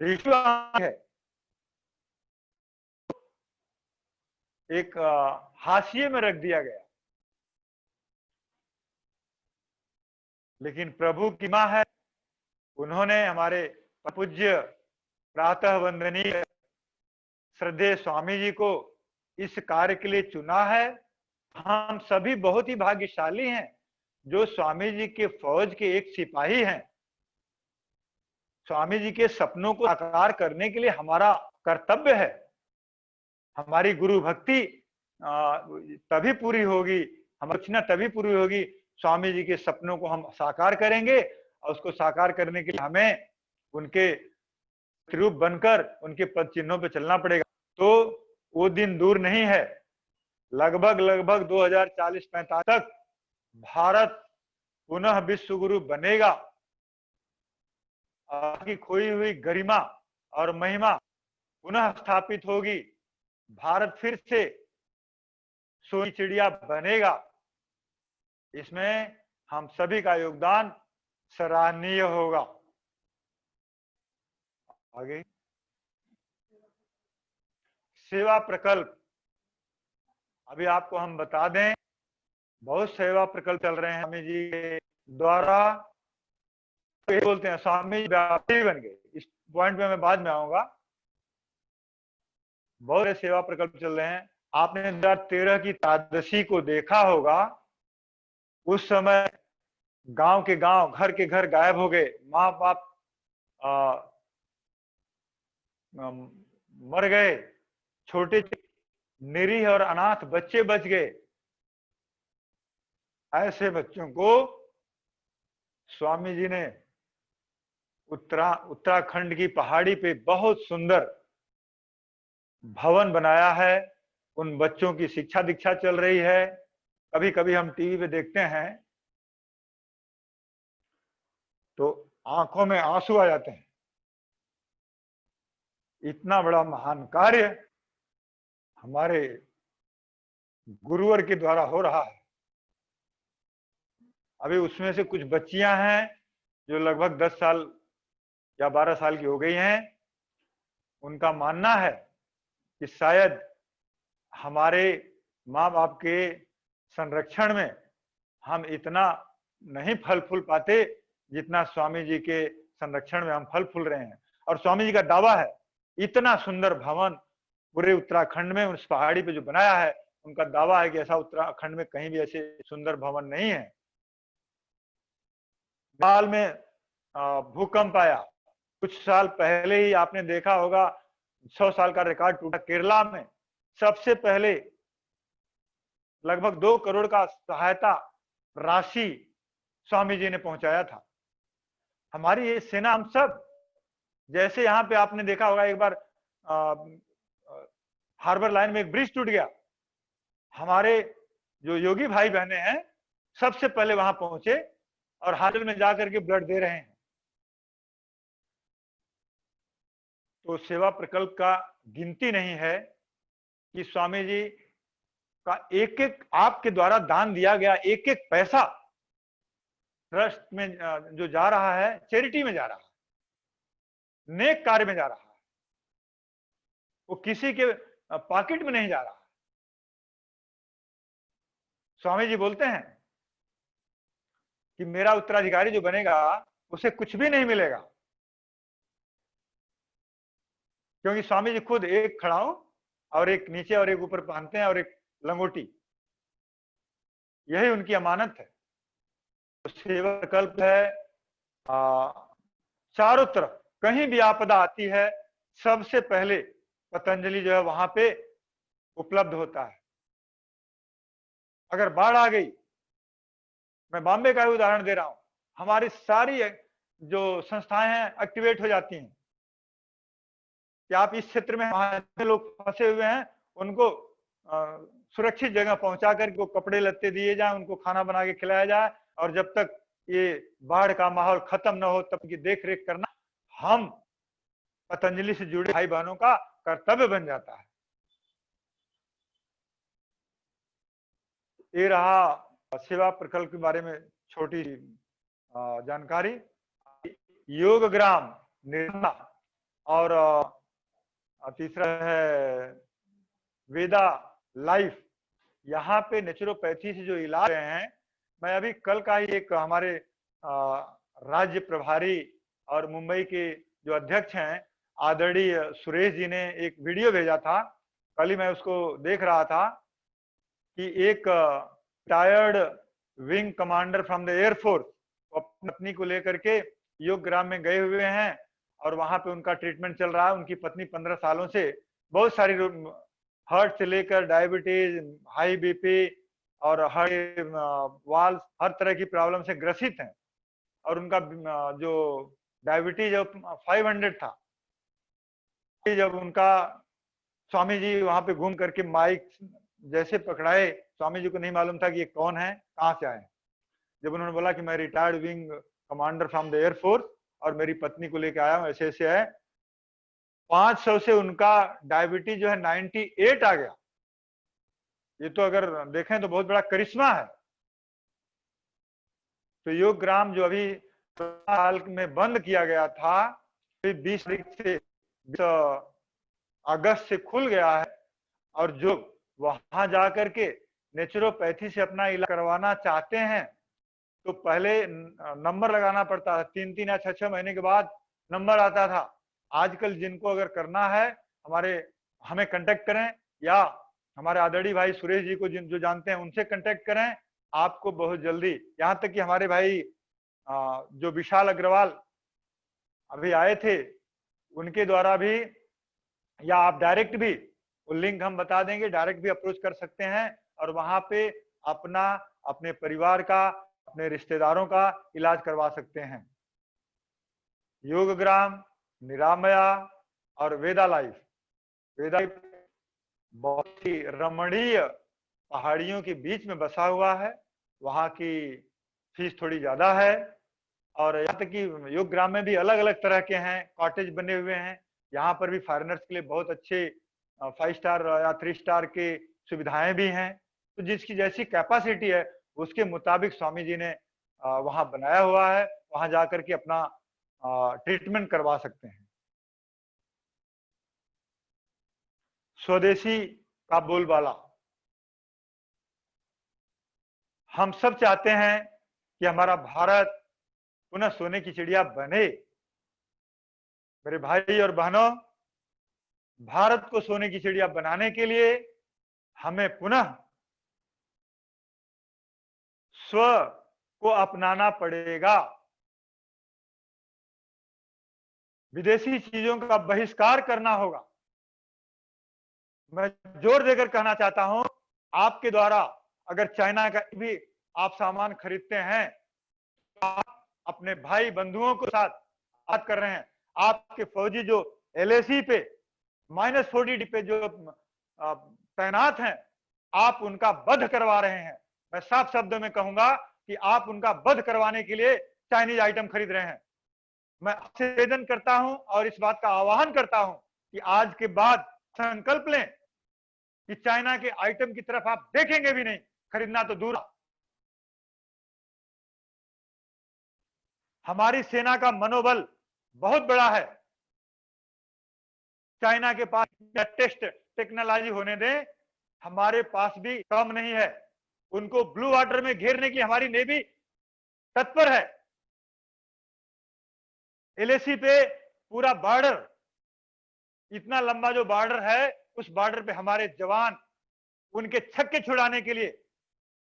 ऋषि है, एक हाशिए में रख दिया गया। लेकिन प्रभु की मां है, उन्होंने हमारे पूज्य प्रातः वंदनीय श्रद्धेय स्वामी जी को इस कार्य के लिए चुना है। हम सभी बहुत ही भाग्यशाली हैं जो स्वामी जी के फौज के एक सिपाही हैं। स्वामी जी के सपनों को साकार करने के लिए हमारा कर्तव्य है। हमारी गुरु भक्ति तभी पूरी होगी, हमारी रचना तभी पूरी होगी, स्वामी जी के सपनों को हम साकार करेंगे। और उसको साकार करने के लिए हमें उनके रूप बनकर उनके पद चिन्हों पे चलना पड़ेगा। तो वो दिन दूर नहीं है। लगभग 2040-45 तक भारत पुनः विश्व गुरु बनेगा। की खोई हुई गरिमा और महिमा पुनः स्थापित होगी। भारत फिर से सोनी चिड़िया बनेगा। इसमें हम सभी का योगदान सराहनीय होगा। आगे सेवा प्रकल्प, अभी आपको हम बता दें, बहुत सेवा प्रकल्प चल रहे हैं स्वामी जी के द्वारा। बोलते हैं स्वामी जी व्यापारी बन गए, इस पॉइंट पे मैं बाद में आऊंगा। बहुत सारे सेवा प्रकल्प चल रहे हैं। आपने 2013 की त्रयोदशी को देखा होगा। उस समय गांव के गांव, घर के घर गायब हो गए। माँ बाप मर गए, छोटे निरीह और अनाथ बच्चे बच गए। ऐसे बच्चों को स्वामी जी ने उत्तराखंड की पहाड़ी पे बहुत सुंदर भवन बनाया है। उन बच्चों की शिक्षा दीक्षा चल रही है। कभी कभी हम टीवी पे देखते हैं तो आंखों में आंसू आ जाते हैं। इतना बड़ा महान कार्य हमारे गुरुवर के द्वारा हो रहा है। अभी उसमें से कुछ बच्चियां हैं जो लगभग 10 साल या 12 साल की हो गई हैं। उनका मानना है कि शायद हमारे माँ बाप के संरक्षण में हम इतना नहीं फल फूल पाते जितना स्वामी जी के संरक्षण में हम फल फूल रहे हैं। और स्वामी जी का दावा है, इतना सुंदर भवन पूरे उत्तराखंड में उस पहाड़ी पे जो बनाया है, उनका दावा है कि ऐसा उत्तराखंड में कहीं भी ऐसे सुंदर भवन नहीं है। नेपाल में भूकंप आया कुछ साल पहले ही, आपने देखा होगा 100 साल का रिकॉर्ड टूटा। केरला में सबसे पहले लगभग 2 करोड़ का सहायता राशि स्वामी जी ने पहुंचाया था। हमारी ये सेना, हम सब, जैसे यहाँ पे आपने देखा होगा एक बार हार्बर लाइन में एक ब्रिज टूट गया, हमारे जो योगी भाई बहने हैं सबसे पहले वहां पहुंचे और हाल में जाकर के ब्लड दे रहे हैं। तो सेवा प्रकल्प का गिनती नहीं है कि स्वामी जी का एक एक आपके द्वारा दान दिया गया एक एक पैसा ट्रस्ट में जो जा रहा है, चैरिटी में जा रहा है, नेक कार्य में जा रहा है, वो किसी के पॉकेट में नहीं जा रहा है। स्वामी जी बोलते हैं कि मेरा उत्तराधिकारी जो बनेगा उसे कुछ भी नहीं मिलेगा, क्योंकि स्वामी जी खुद एक खड़ाऊ और एक नीचे और एक ऊपर पहनते हैं और एक लंगोटी, यही उनकी अमानत है। तो सेवा विकल्प है, चारों तरफ कहीं भी आपदा आती है सबसे पहले पतंजलि जो है वहां पे उपलब्ध होता है। अगर बाढ़ आ गई, मैं बॉम्बे का ही उदाहरण दे रहा हूं, हमारी सारी जो संस्थाएं हैं एक्टिवेट हो जाती हैं कि आप इस क्षेत्र में वहां लोग फंसे हुए हैं, उनको सुरक्षित जगह पहुंचा कर को कपड़े लत्ते दिए जाए, उनको खाना बना के खिलाया जाए, और जब तक ये बाढ़ का माहौल खत्म न हो तब की देख रेख करना हम पतंजलि से जुड़े भाई बहनों का कर्तव्य बन जाता है। ये रहा सेवा प्रकल्प के बारे में छोटी जानकारी। योग ग्राम निर्मा और तीसरा है वेदा लाइफ, यहाँ पे नेचुरोपैथी से जो इलाज रहे हैं, मैं अभी कल का ही एक हमारे राज्य प्रभारी और मुंबई के जो अध्यक्ष हैं आदरणीय सुरेश जी ने एक वीडियो भेजा था, कल ही मैं उसको देख रहा था कि एक tired wing commander from the air force अपनी पत्नी को लेकर के योग ग्राम में गए हुए हैं और वहां पे उनका ट्रीटमेंट चल रहा है। उनकी पत्नी 15 सालों से बहुत सारी हार्ट से लेकर डायबिटीज, हाई बीपी और हार्ट वाल्व, हर तरह की प्रॉब्लम से ग्रसित हैं, और उनका जो डायबिटीज 500 था। जब उनका स्वामी जी वहां पे घूम करके माइक जैसे पकड़ाए, स्वामी जी को नहीं मालूम था कि ये कौन है, कहां से आए। जब उन्होंने बोला कि मैं retired wing commander from the air force और मेरी पत्नी को लेकर आया हूं, ऐसे ऐसे है, 500 से उनका डायबिटीज जो है 98 आ गया। ये तो अगर देखें तो बहुत बड़ा करिश्मा है। तो योग ग्राम जो अभी साल में बंद किया गया था, 20 तारीख से 20 अगस्त से खुल गया है, और जो वहां जाकर के नेचुरोपैथी से अपना इलाज करवाना चाहते हैं तो पहले नंबर लगाना पड़ता था, 3 या 6 महीने के बाद नंबर आता था। आजकल जिनको अगर करना है हमें कांटेक्ट करें, या हमारे आदरणीय भाई सुरेश जी को जो जानते हैं उनसे कांटेक्ट करें, आपको बहुत जल्दी, यहाँ तक कि हमारे भाई जो विशाल अग्रवाल अभी आए थे उनके द्वारा भी, या आप डायरेक्ट भी, वो लिंक हम बता देंगे, डायरेक्ट भी अप्रोच कर सकते हैं और वहां पे अपने परिवार का, अपने रिश्तेदारों का इलाज करवा सकते हैं। योग ग्राम, निरामया और वेदा लाइफ बहुत ही रमणीय पहाड़ियों के बीच में बसा हुआ है। वहां की फीस थोड़ी ज्यादा है, और यहाँ तक कि योग ग्राम में भी अलग अलग तरह के हैं, कॉटेज बने हुए हैं, यहाँ पर भी फॉरेनर्स के लिए बहुत अच्छे 5 स्टार या 3 स्टार के सुविधाएं भी हैं। तो जिसकी जैसी कैपेसिटी है उसके मुताबिक स्वामी जी ने वहां बनाया हुआ है, वहां जाकर के अपना ट्रीटमेंट करवा सकते हैं। स्वदेशी का बोलबाला, हम सब चाहते हैं कि हमारा भारत पुनः सोने की चिड़िया बने। मेरे भाई और बहनों, भारत को सोने की चिड़िया बनाने के लिए हमें पुनः स्व को अपनाना पड़ेगा। विदेशी चीजों का बहिष्कार करना होगा। मैं जोर देकर कहना चाहता हूं, आपके द्वारा अगर चाइना का भी आप सामान खरीदते हैं तो आप अपने भाई बंधुओं के साथ बात कर रहे हैं। आपके फौजी जो LAC पे -40 पे जो तैनात हैं, आप उनका वध करवा रहे हैं। मैं साफ शब्दों में कहूंगा कि आप उनका वध करवाने के लिए चाइनीज आइटम खरीद रहे हैं। मैं आपसे निवेदन करता हूं और इस बात का आह्वान करता हूं कि आज के बाद संकल्प लें कि चाइना के आइटम की तरफ आप देखेंगे भी नहीं, खरीदना तो दूर। हमारी सेना का मनोबल बहुत बड़ा है। चाइना के पास टेस्ट टेक्नोलॉजी होने दें, हमारे पास भी कम नहीं है। उनको ब्लू वाटर में घेरने की हमारी नेवी तत्पर है। LAC पे पूरा बॉर्डर, इतना लंबा जो बॉर्डर है, उस बॉर्डर पे हमारे जवान उनके छक्के छुड़ाने के लिए,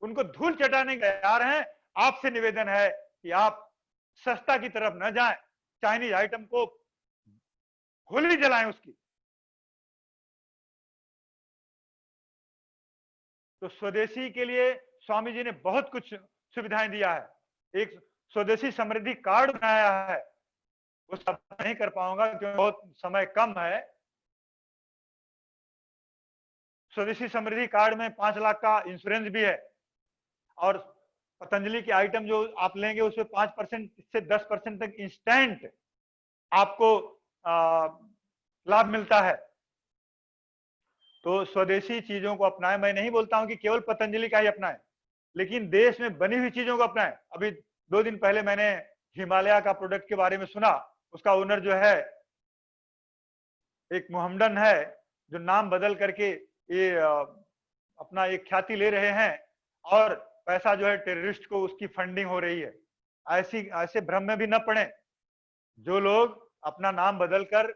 उनको धूल चटाने के तैयार हैं। आपसे निवेदन है कि आप सस्ता की तरफ न जाएं, चाइनीज आइटम को होली जलाएं उसकी। तो स्वदेशी के लिए स्वामी जी ने बहुत कुछ सुविधाएं दिया है। एक स्वदेशी समृद्धि कार्ड बनाया है, वो सब नहीं कर पाऊंगा क्योंकि बहुत समय कम है। स्वदेशी समृद्धि कार्ड में 5 लाख का इंश्योरेंस भी है और पतंजलि के आइटम जो आप लेंगे उसमें 5% से 10% तक इंस्टेंट आपको लाभ मिलता है। तो स्वदेशी चीजों को अपनाएं। मैं नहीं बोलता हूं कि केवल पतंजलि का ही अपनाएं, लेकिन देश में बनी हुई चीजों को अपनाएं। अभी 2 दिन पहले मैंने हिमालय का प्रोडक्ट के बारे में सुना। उसका ओनर जो है एक मोहम्मदन है, जो नाम बदल करके ये अपना एक ख्याति ले रहे हैं और पैसा जो है टेररिस्ट को उसकी फंडिंग हो रही है। ऐसे भ्रम में भी न पड़े। जो लोग अपना नाम बदल कर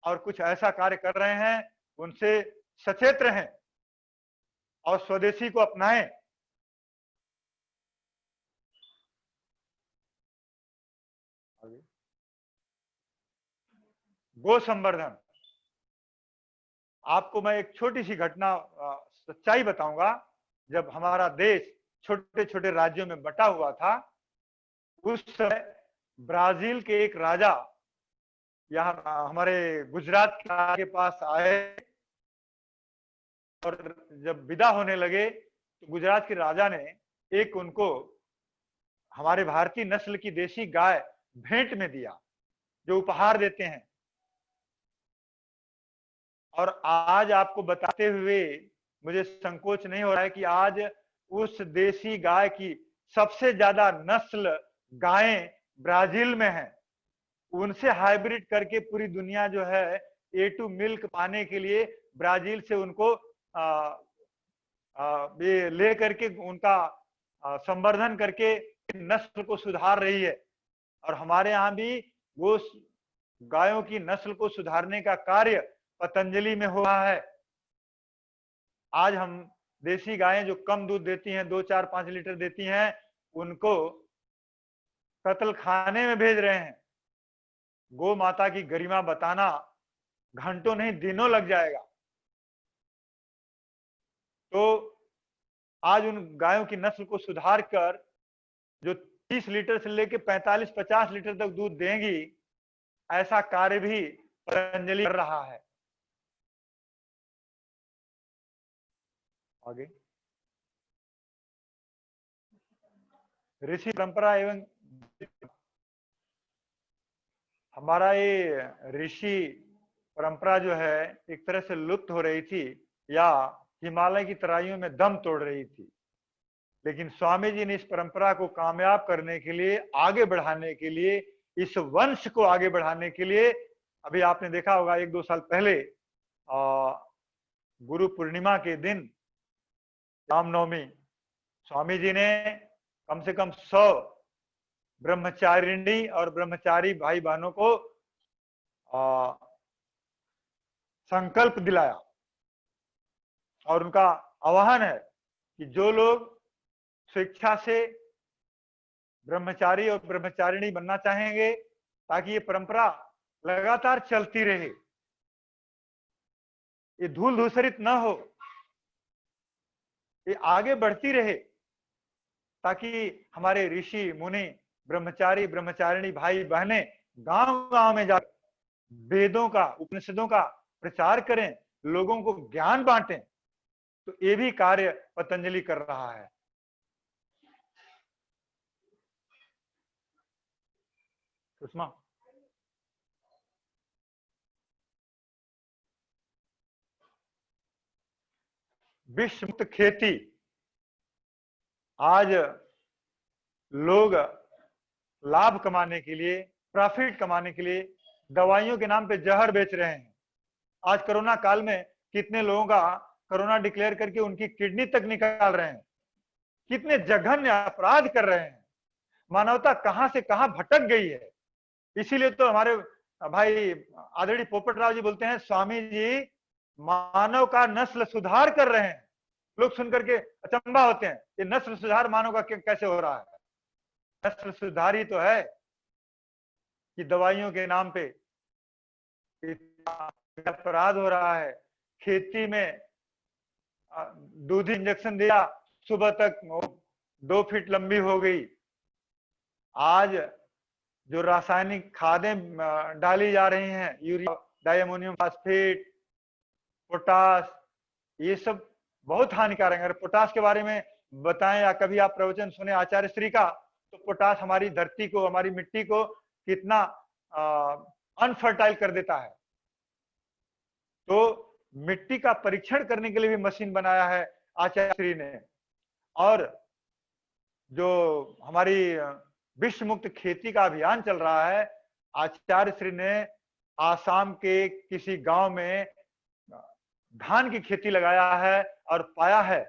और कुछ ऐसा कार्य कर रहे हैं, उनसे सचेत रहें और स्वदेशी को अपनाएं। गो संवर्धन, आपको मैं एक छोटी सी घटना सच्चाई बताऊंगा। जब हमारा देश छोटे छोटे राज्यों में बटा हुआ था, उस समय ब्राजील के एक राजा यहाँ हमारे गुजरात के पास आए और जब विदा होने लगे तो गुजरात के राजा ने एक उनको हमारे भारतीय नस्ल की देसी गाय भेंट में दिया, जो उपहार देते हैं। और आज आपको बताते हुए मुझे संकोच नहीं हो रहा है कि आज उस देसी गाय की सबसे ज्यादा नस्ल गायें ब्राजील में हैं। उनसे हाइब्रिड करके पूरी दुनिया जो है A2 मिल्क पाने के लिए ब्राजील से उनको ये ले करके उनका संवर्धन करके नस्ल को सुधार रही है। और हमारे यहाँ भी वो गायों की नस्ल को सुधारने का कार्य पतंजलि में हो रहा है। आज हम देसी गायें जो कम दूध देती हैं, 2, 4, 5 लीटर देती हैं, उनको कत्ल खाने में भेज रहे हैं। गौ माता की गरिमा बताना घंटों नहीं दिनों लग जाएगा। तो आज उन गायों की नस्ल को सुधार कर जो 30 लीटर से लेकर 45-50 लीटर तक दूध देंगी, ऐसा कार्य भी पतंजलि कर रहा है। आगे ऋषि परंपरा एवं हमारा ये ऋषि परंपरा जो है एक तरह से लुप्त हो रही थी या हिमालय की तराइयों में दम तोड़ रही थी। लेकिन स्वामी जी ने इस परंपरा को कामयाब करने के लिए, आगे बढ़ाने के लिए, इस वंश को आगे बढ़ाने के लिए, अभी आपने देखा होगा 1-2 साल पहले गुरु पूर्णिमा के दिन, रामनवमी, स्वामी जी ने कम से कम 100 ब्रह्मचारिणी और ब्रह्मचारी भाई बहनों को संकल्प दिलाया और उनका आह्वान है कि जो लोग स्वेच्छा से ब्रह्मचारी और ब्रह्मचारिणी बनना चाहेंगे, ताकि ये परंपरा लगातार चलती रहे, ये धूल धूसरित न हो, ये आगे बढ़ती रहे, ताकि हमारे ऋषि मुनि ब्रह्मचारी ब्रह्मचारिणी भाई बहनें गांव-गांव में जाकर वेदों का, उपनिषदों का प्रचार करें, लोगों को ज्ञान बांटें। तो ये भी कार्य पतंजलि कर रहा है। सुषमा, विश्व मुक्त खेती, आज लोग लाभ कमाने के लिए, प्रॉफिट कमाने के लिए दवाइयों के नाम पे जहर बेच रहे हैं। आज कोरोना काल में कितने लोगों का कोरोना डिक्लेयर करके उनकी किडनी तक निकाल रहे हैं, कितने जघन्य अपराध कर रहे हैं। मानवता कहां से कहां भटक गई है। इसीलिए तो हमारे भाई आदरणीय पोपट राव जी बोलते हैं, स्वामी जी मानव का नस्ल सुधार कर रहे हैं। लोग सुनकर के अचंभा होते हैं, ये नस्ल सुधार मानव का कैसे हो रहा है। नस्ल सुधार ही तो है कि दवाइयों के नाम पे अपराध हो रहा है। खेती में दूध इंजेक्शन दिया, सुबह तक 2 फीट लंबी हो गई। आज जो रासायनिक खादें डाली जा रही हैं, यूरिया, डायमोनियम फास्फेट, पोटास, ये सब बहुत हानिकारक है। अगर पोटास के बारे में बताएं या कभी आप प्रवचन सुने आचार्य श्री का, तो पोटास हमारी धरती को, हमारी मिट्टी को कितना अनफर्टाइल कर देता है। तो मिट्टी का परीक्षण करने के लिए भी मशीन बनाया है आचार्य श्री ने। और जो हमारी विश्व मुक्त खेती का अभियान चल रहा है, आचार्य श्री ने आसाम के किसी गांव में धान की खेती लगाया है और पाया है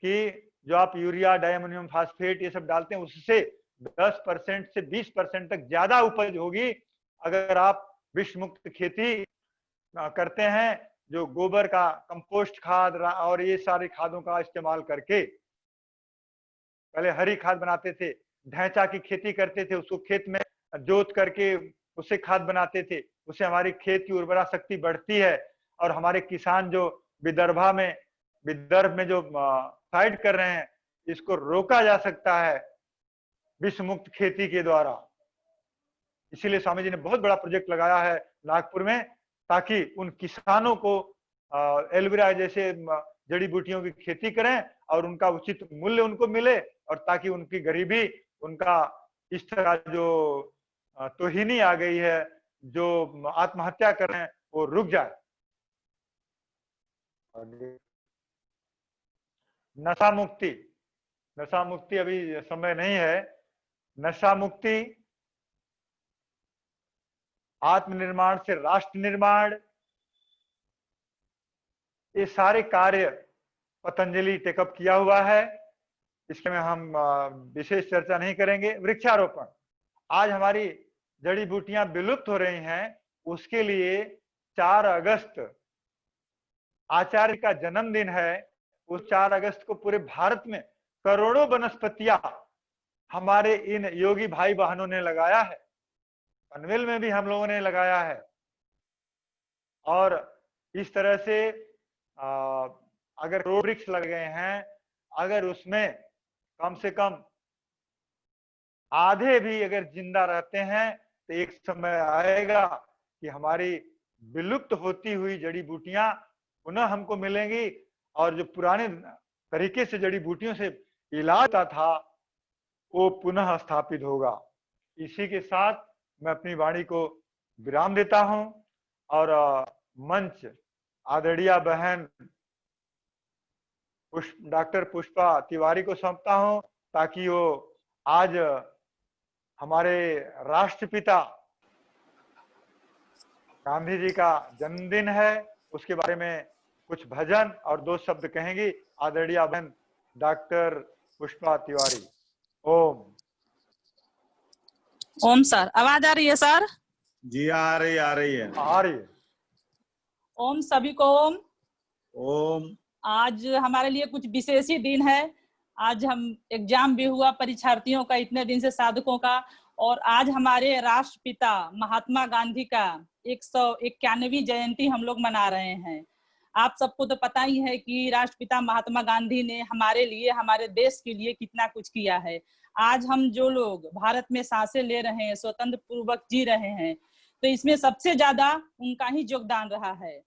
कि जो आप यूरिया, डायमोनियम फास्फेट ये सब डालते हैं, उससे 10% से 20% तक ज्यादा उपज होगी अगर आप विश्व मुक्त खेती करते हैं, जो गोबर का कंपोस्ट खाद और ये सारी खादों का इस्तेमाल करके। पहले हरी खाद बनाते थे, ढैंचा की खेती करते थे, उसको खेत में जोत करके उससे खाद बनाते थे, उससे हमारी खेत की उर्वरा शक्ति बढ़ती है। और हमारे किसान जो विदर्भ में जो फाइट कर रहे हैं, इसको रोका जा सकता है विश्व मुक्त खेती के द्वारा। इसीलिए स्वामी जी ने बहुत बड़ा प्रोजेक्ट लगाया है नागपुर में, ताकि उन किसानों को एलोवेरा जैसे जड़ी बूटियों की खेती करें और उनका उचित मूल्य उनको मिले, और ताकि उनकी गरीबी, उनका इस तरह जो तोहिनी आ गई है, जो आत्महत्या कर रहे हैं, वो रुक जाए। नशा मुक्ति अभी समय नहीं है। नशा मुक्ति, आत्मनिर्माण से राष्ट्र निर्माण, ये सारे कार्य पतंजलि टेकअप किया हुआ है। इसके में हम विशेष चर्चा नहीं करेंगे। वृक्षारोपण, आज हमारी जड़ी बूटियां विलुप्त हो रही हैं, उसके लिए 4 अगस्त आचार्य का जन्मदिन है। उस 4 अगस्त को पूरे भारत में करोड़ों वनस्पतियां हमारे इन योगी भाई बहनों ने लगाया है। पनवेल में भी हम लोगों ने लगाया है। और इस तरह से अगर वृक्ष लग गए हैं, अगर उसमें कम से कम आधे भी अगर जिंदा रहते हैं, तो एक समय आएगा कि हमारी विलुप्त होती हुई जड़ी बूटियां पुनः हमको मिलेंगी, और जो पुराने तरीके से जड़ी बूटियों से इलाज था वो पुनः स्थापित होगा। इसी के साथ मैं अपनी वाणी को विराम देता हूं और मंच आदरणीय बहन डॉक्टर पुष्पा तिवारी को सौंपता हूं, ताकि वो आज हमारे राष्ट्रपिता गांधी जी का जन्मदिन है, उसके बारे में कुछ भजन और 2 शब्द कहेंगी आदरणीय बहन डॉक्टर पुष्पा तिवारी। ओम। ओम सर, आवाज आ रही है सर? जी आ रही है। आ रही है। ओम, सभी को ओम। ओम। आज हमारे लिए कुछ विशेष ही दिन है। आज हम एग्जाम भी हुआ परीक्षार्थियों का, इतने दिन से साधकों का, और आज हमारे राष्ट्रपिता महात्मा गांधी का 191वीं जयंती हम लोग मना रहे हैं। आप सबको तो पता ही है कि राष्ट्रपिता महात्मा गांधी ने हमारे लिए, हमारे देश के लिए कितना कुछ किया है। आज हम जो लोग भारत में सांसें ले रहे हैं, स्वतंत्र पूर्वक जी रहे हैं, तो इसमें सबसे ज्यादा उनका ही योगदान रहा है।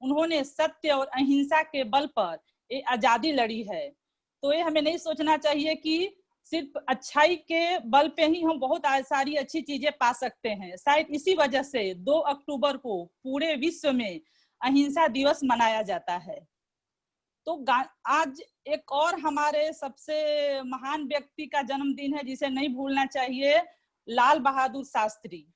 उन्होंने सत्य और अहिंसा के बल पर ये आजादी लड़ी है। तो ये हमें नहीं सोचना चाहिए कि सिर्फ अच्छाई के बल पे ही हम बहुत सारी अच्छी चीजें पा सकते हैं। शायद इसी वजह से 2 अक्टूबर को पूरे विश्व में अहिंसा दिवस मनाया जाता है। तो आज एक और हमारे सबसे महान व्यक्ति का जन्मदिन है, जिसे नहीं भूलना चाहिए, लाल बहादुर शास्त्री।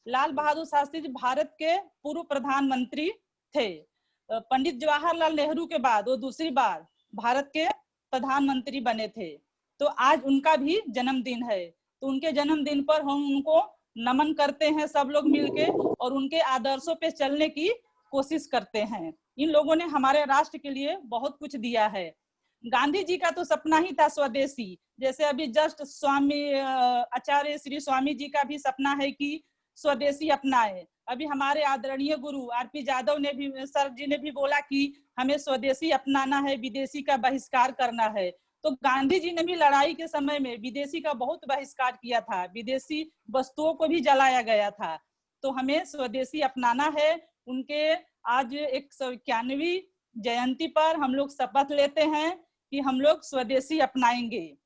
लाल बहादुर शास्त्री जी भारत के पूर्व प्रधानमंत्री थे। पंडित जवाहरलाल नेहरू के बाद वो दूसरी बार भारत के प्रधानमंत्री बने थे। तो आज उनका भी जन्मदिन है। तो उनके जन्मदिन पर हम उनको नमन करते हैं सब लोग मिलके, और उनके आदर्शों पे चलने की कोशिश करते हैं। इन लोगों ने हमारे राष्ट्र के लिए बहुत कुछ दिया है। गांधी जी का तो सपना ही था स्वदेशी। जैसे अभी जस्ट स्वामी आचार्य श्री स्वामी जी का भी सपना है कि स्वदेशी अपनाए। अभी हमारे आदरणीय गुरु आरपी यादव ने भी, सर जी ने भी बोला कि हमें स्वदेशी अपनाना है, विदेशी का बहिष्कार करना है। तो गांधी जी ने भी लड़ाई के समय में विदेशी का बहुत बहिष्कार किया था, विदेशी वस्तुओं को भी जलाया गया था। तो हमें स्वदेशी अपनाना है। उनके आज 191वीं जयंती पर हम लोग शपथ लेते हैं कि हम लोग स्वदेशी अपनाएंगे।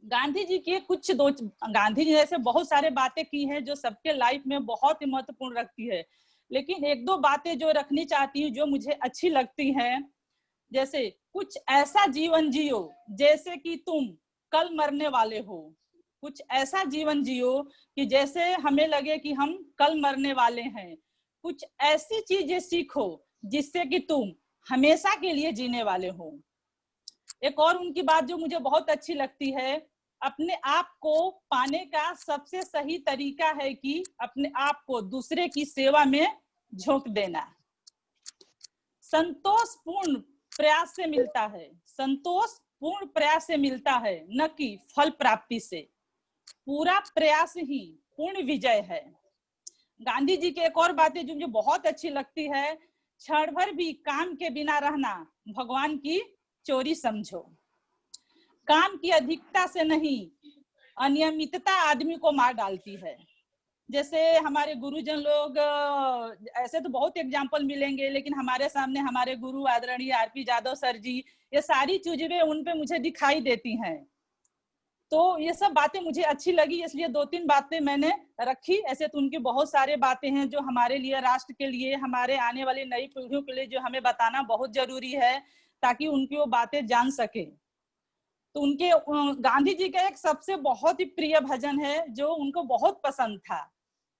गांधी जी की गांधी जी जैसे बहुत सारे बातें की हैं जो सबके लाइफ में बहुत ही महत्वपूर्ण रखती है, लेकिन 1-2 बातें जो रखनी चाहती हूँ, जो मुझे अच्छी लगती हैं, जैसे कुछ ऐसा जीवन जियो जैसे कि तुम कल मरने वाले हो। कुछ ऐसा जीवन जियो कि जैसे हमें लगे कि हम कल मरने वाले हैं। कुछ ऐसी चीजें सीखो जिससे कि तुम हमेशा के लिए जीने वाले हो। एक और उनकी बात जो मुझे बहुत अच्छी लगती है, अपने आप को पाने का सबसे सही तरीका है कि अपने आप को दूसरे की सेवा में झोंक देना। संतोष पूर्ण प्रयास से मिलता है, संतोष पूर्ण प्रयास से मिलता है, न कि फल प्राप्ति से। पूरा प्रयास ही पूर्ण विजय है। गांधी जी की एक और बातें जो मुझे बहुत अच्छी लगती है, क्षण भर भी काम के बिना रहना भगवान की चोरी समझो। काम की अधिकता से नहीं, अनियमितता आदमी को मार डालती है। जैसे हमारे गुरुजन लोग, ऐसे तो बहुत एग्जाम्पल मिलेंगे, लेकिन हमारे सामने हमारे गुरु आदरणीय आरपी यादव सर जी, ये सारी चीजें उन पे मुझे दिखाई देती हैं। तो ये सब बातें मुझे अच्छी लगी, इसलिए 2-3 बातें मैंने रखी। ऐसे तो उनकी बहुत सारे बातें हैं जो हमारे लिए, राष्ट्र के लिए, हमारे आने वाली नई पीढ़ियों के लिए जो हमें बताना बहुत जरूरी है, ताकि उनकी वो बातें जान सके। तो उनके गांधी जी का एक सबसे बहुत ही प्रिय भजन है जो उनको बहुत पसंद था।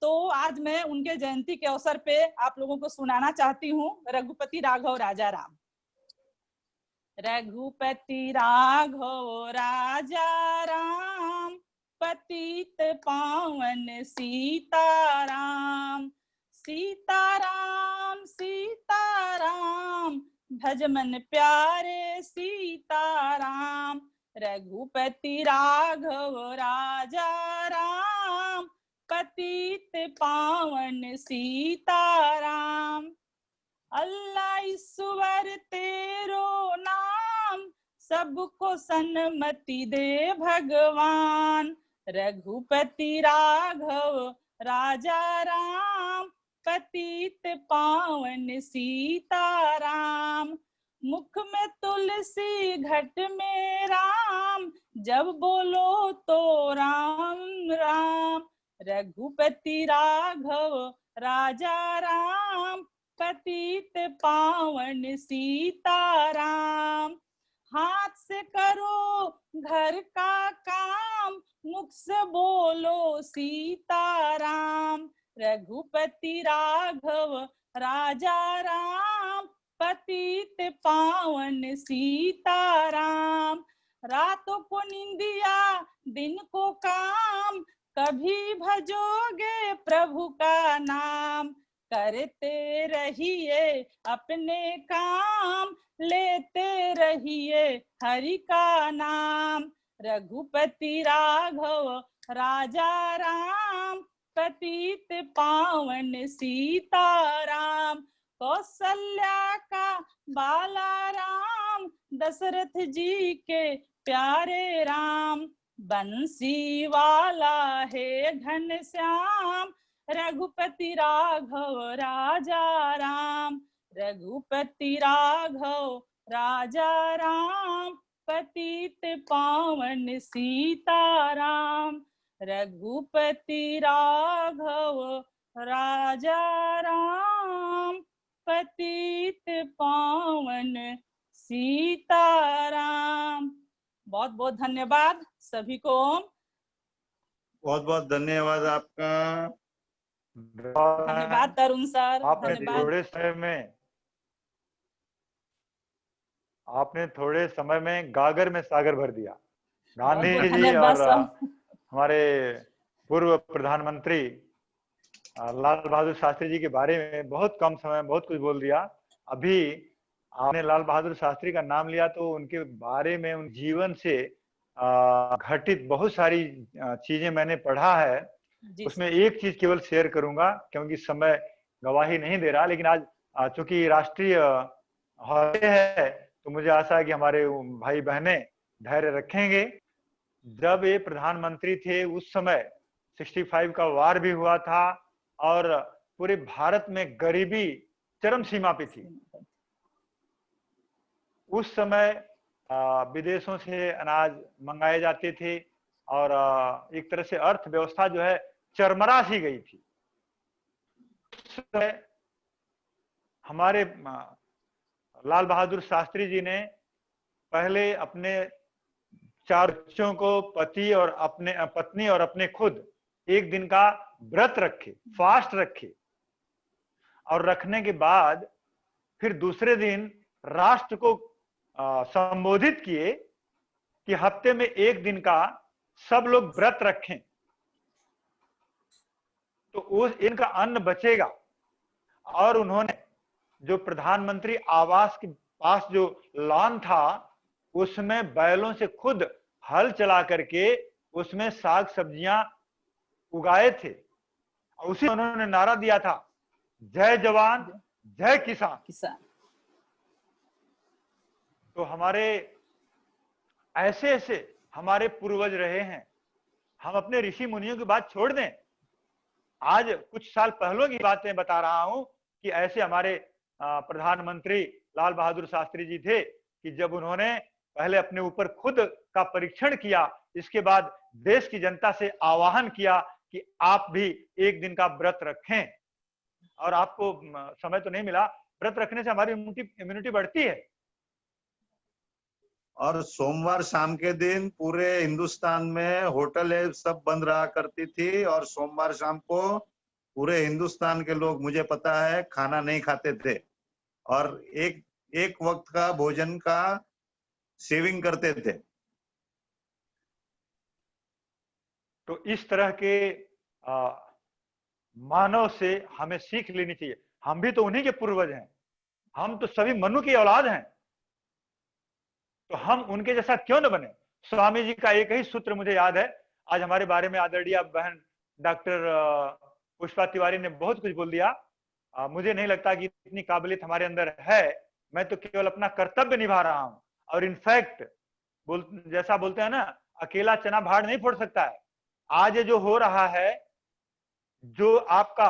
तो आज मैं उनके जयंती के अवसर पे आप लोगों को सुनाना चाहती हूँ, रघुपति राघव राजा राम। रघुपति राघव राजा राम, पतित पावन सीताराम। सीताराम सीताराम, भज मन प्यारे सीताराम। रघुपति राघव राजा राम, पतित पावन सीताराम। अल्लाह ईश्वर तेरो नाम, सबको सन्मति दे भगवान। रघुपति राघव राजा राम, पतित पावन सीताराम। मुख में तुलसी घट में राम, जब बोलो तो राम राम। रघुपति राघव राजा राम, पतित पावन सीताराम। हाथ से करो घर का काम, मुख से बोलो सीताराम। रघुपति राघव राजा राम, पतित पावन सीताराम। रातों को निंदिया दिन को काम, कभी भजोगे प्रभु का नाम। करते रहिए अपने काम, लेते रहिए हरि का नाम। रघुपति राघव राजा राम, पतित पावन सीताराम। कौशल्या का बाला राम, दशरथ जी के प्यारे राम। बंसी वाला है घनश्याम, रघुपति राघव राजा राम। रघुपति राघव राजा राम, पतित पावन सीताराम। रघुपति राघव राजा राम, पतित पावन सीताराम। बहुत बहुत धन्यवाद सभी को। बहुत बहुत धन्यवाद आपका। धन्यवाद तरुण सर, आपने धन्यवाद। थोड़े समय में गागर में सागर भर दिया। गांधी बहुत जी धन्यवाद और सर। हमारे पूर्व प्रधानमंत्री लाल बहादुर शास्त्री जी के बारे में बहुत कम समय में बहुत कुछ बोल दिया। अभी आपने लाल बहादुर शास्त्री का नाम लिया तो उनके बारे में, उन जीवन से घटित बहुत सारी चीजें मैंने पढ़ा है। उसमें एक चीज केवल शेयर करूंगा क्योंकि समय गवाही नहीं दे रहा, लेकिन आज चूंकि राष्ट्रीय हॉलीडे है तो मुझे आशा है कि हमारे भाई बहनें धैर्य रखेंगे। जब ये प्रधानमंत्री थे उस समय 65 का वार भी हुआ था और पूरे भारत में गरीबी चरम सीमा पे थी। उस समय विदेशों से अनाज मंगाए जाते थे और एक तरह से अर्थव्यवस्था जो है चरमरा सी गई थी। उस समय हमारे लाल बहादुर शास्त्री जी ने पहले अपने 4 बच्चों को, पति और पत्नी और अपने खुद एक दिन का व्रत रखे, फास्ट रखे और रखने के बाद फिर दूसरे दिन राष्ट्र को संबोधित किए कि हफ्ते में एक दिन का सब लोग व्रत रखें तो उस इनका अन्न बचेगा। और उन्होंने जो प्रधानमंत्री आवास के पास जो लॉन था उसमें बैलों से खुद हल चला करके उसमें साग सब्जियां उगाए थे। उसी उन्होंने नारा दिया था, जय जवान जय किसान। तो हमारे ऐसे हमारे पूर्वज रहे हैं। हम अपने ऋषि मुनियों की बात छोड़ दें। आज कुछ साल पहले की बातें बता रहा हूं कि ऐसे हमारे प्रधानमंत्री लाल बहादुर शास्त्री जी थे कि जब उन्होंने पहले अपने ऊपर खुद का परीक्षण किया, इसके बाद देश की जनता से आह्वान किया कि आप भी एक दिन का व्रत रखें। और आपको समय तो नहीं मिला, व्रत रखने से हमारी इम्यूनिटी बढ़ती है। और सोमवार शाम के दिन पूरे हिंदुस्तान में होटलें सब बंद रहा करती थी और सोमवार शाम को पूरे हिंदुस्तान के लोग, मुझे पता है, खाना नहीं खाते थे और एक वक्त का भोजन का सेविंग करते थे। तो इस तरह के मानव से हमें सीख लेनी चाहिए। हम भी तो उन्हीं के पूर्वज हैं, हम तो सभी मनु की औलाद हैं, तो हम उनके जैसा क्यों न बने। स्वामी जी का एक ही सूत्र मुझे याद है। आज हमारे बारे में आदरणीय बहन डॉक्टर पुष्पा तिवारी ने बहुत कुछ बोल दिया। मुझे नहीं लगता कि इतनी काबिलियत हमारे अंदर है। मैं तो केवल अपना कर्तव्य निभा रहा हूं। और इनफैक्ट जैसा बोलते हैं ना, अकेला चना भाड़ नहीं फोड़ सकता है। आज जो हो रहा है, जो आपका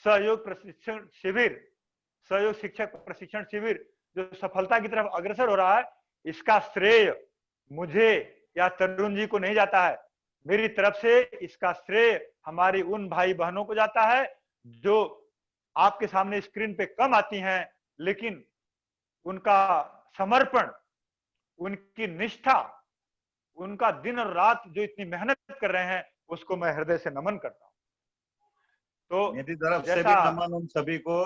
सहयोग प्रशिक्षण शिविर, सहयोग शिक्षक प्रशिक्षण शिविर जो सफलता की तरफ अग्रसर हो रहा है, इसका श्रेय मुझे या तरुण जी को नहीं जाता है। मेरी तरफ से इसका श्रेय हमारी उन भाई बहनों को जाता है जो आपके सामने स्क्रीन पे कम आती हैं, लेकिन उनका समर्पण, उनकी निष्ठा, उनका दिन और रात जो इतनी मेहनत कर रहे हैं, उसको मैं हृदय से नमन करता हूं। तो मेरी तरफ से भी जैसा नमन उन सभी को,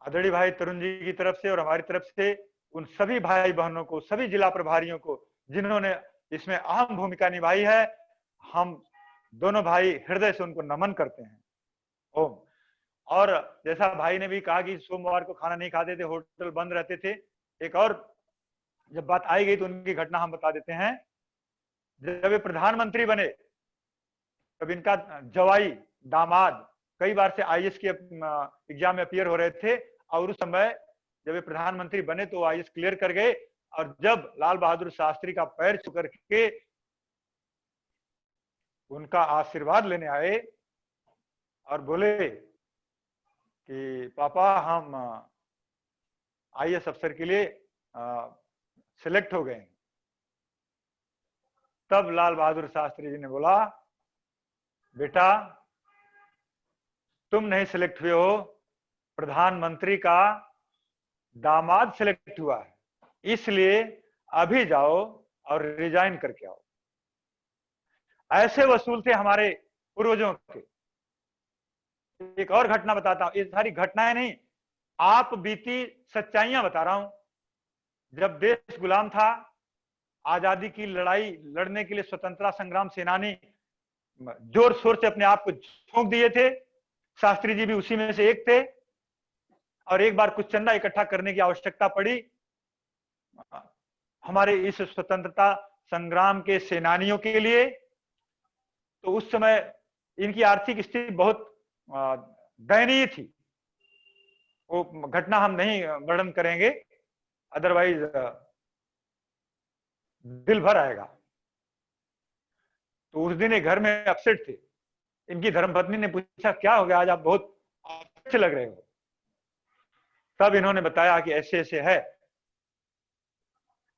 आदरणीय भाई तरुण जी की तरफ से और हमारी तरफ से उन सभी भाई बहनों को, सभी जिला प्रभारियों को जिन्होंने इसमें अहम भूमिका निभाई है, हम दोनों भाई हृदय से उनको नमन करते हैं। ओम। और जैसा भाई ने भी कहा कि सोमवार को खाना नहीं खाते थे, होटल बंद रहते थे, एक और जब बात आई गई तो उनकी घटना हम बता देते हैं। जब वे प्रधानमंत्री बने तब इनका जवाई दामाद कई बार से आईएएस के एग्जाम में अपीयर हो रहे थे, और उस समय जब वे प्रधानमंत्री बने तो आईएएस क्लियर कर गए। और जब लाल बहादुर शास्त्री का पैर छू करके उनका आशीर्वाद लेने आए और बोले कि पापा हम आईएएस अफसर के लिए सिलेक्ट हो गए, तब लाल बहादुर शास्त्री जी ने बोला, बेटा तुम नहीं सिलेक्ट हुए हो, प्रधानमंत्री का दामाद सिलेक्ट हुआ है, इसलिए अभी जाओ और रिजाइन करके आओ। ऐसे वसूल थे हमारे पूर्वजों के। एक और घटना बताता हूं, ये सारी घटनाएं नहीं, आप बीती सच्चाइयां बता रहा हूं। जब देश गुलाम था, आजादी की लड़ाई लड़ने के लिए स्वतंत्रता संग्राम सेनानी जोर शोर से अपने आप को झोंक दिए थे। शास्त्री जी भी उसी में से एक थे। और एक बार कुछ चंदा इकट्ठा करने की आवश्यकता पड़ी हमारे इस स्वतंत्रता संग्राम के सेनानियों के लिए। तो उस समय इनकी आर्थिक स्थिति बहुत दयनीय थी। वो घटना हम नहीं वर्णन करेंगे, अदरवाइज दिल भर आएगा। तो उस दिन एक घर में अपसेट थे। इनकी धर्मपत्नी ने पूछा, क्या हो गया आज, आप बहुत अच्छे लग रहे हो। तब इन्होंने बताया कि ऐसे ऐसे है,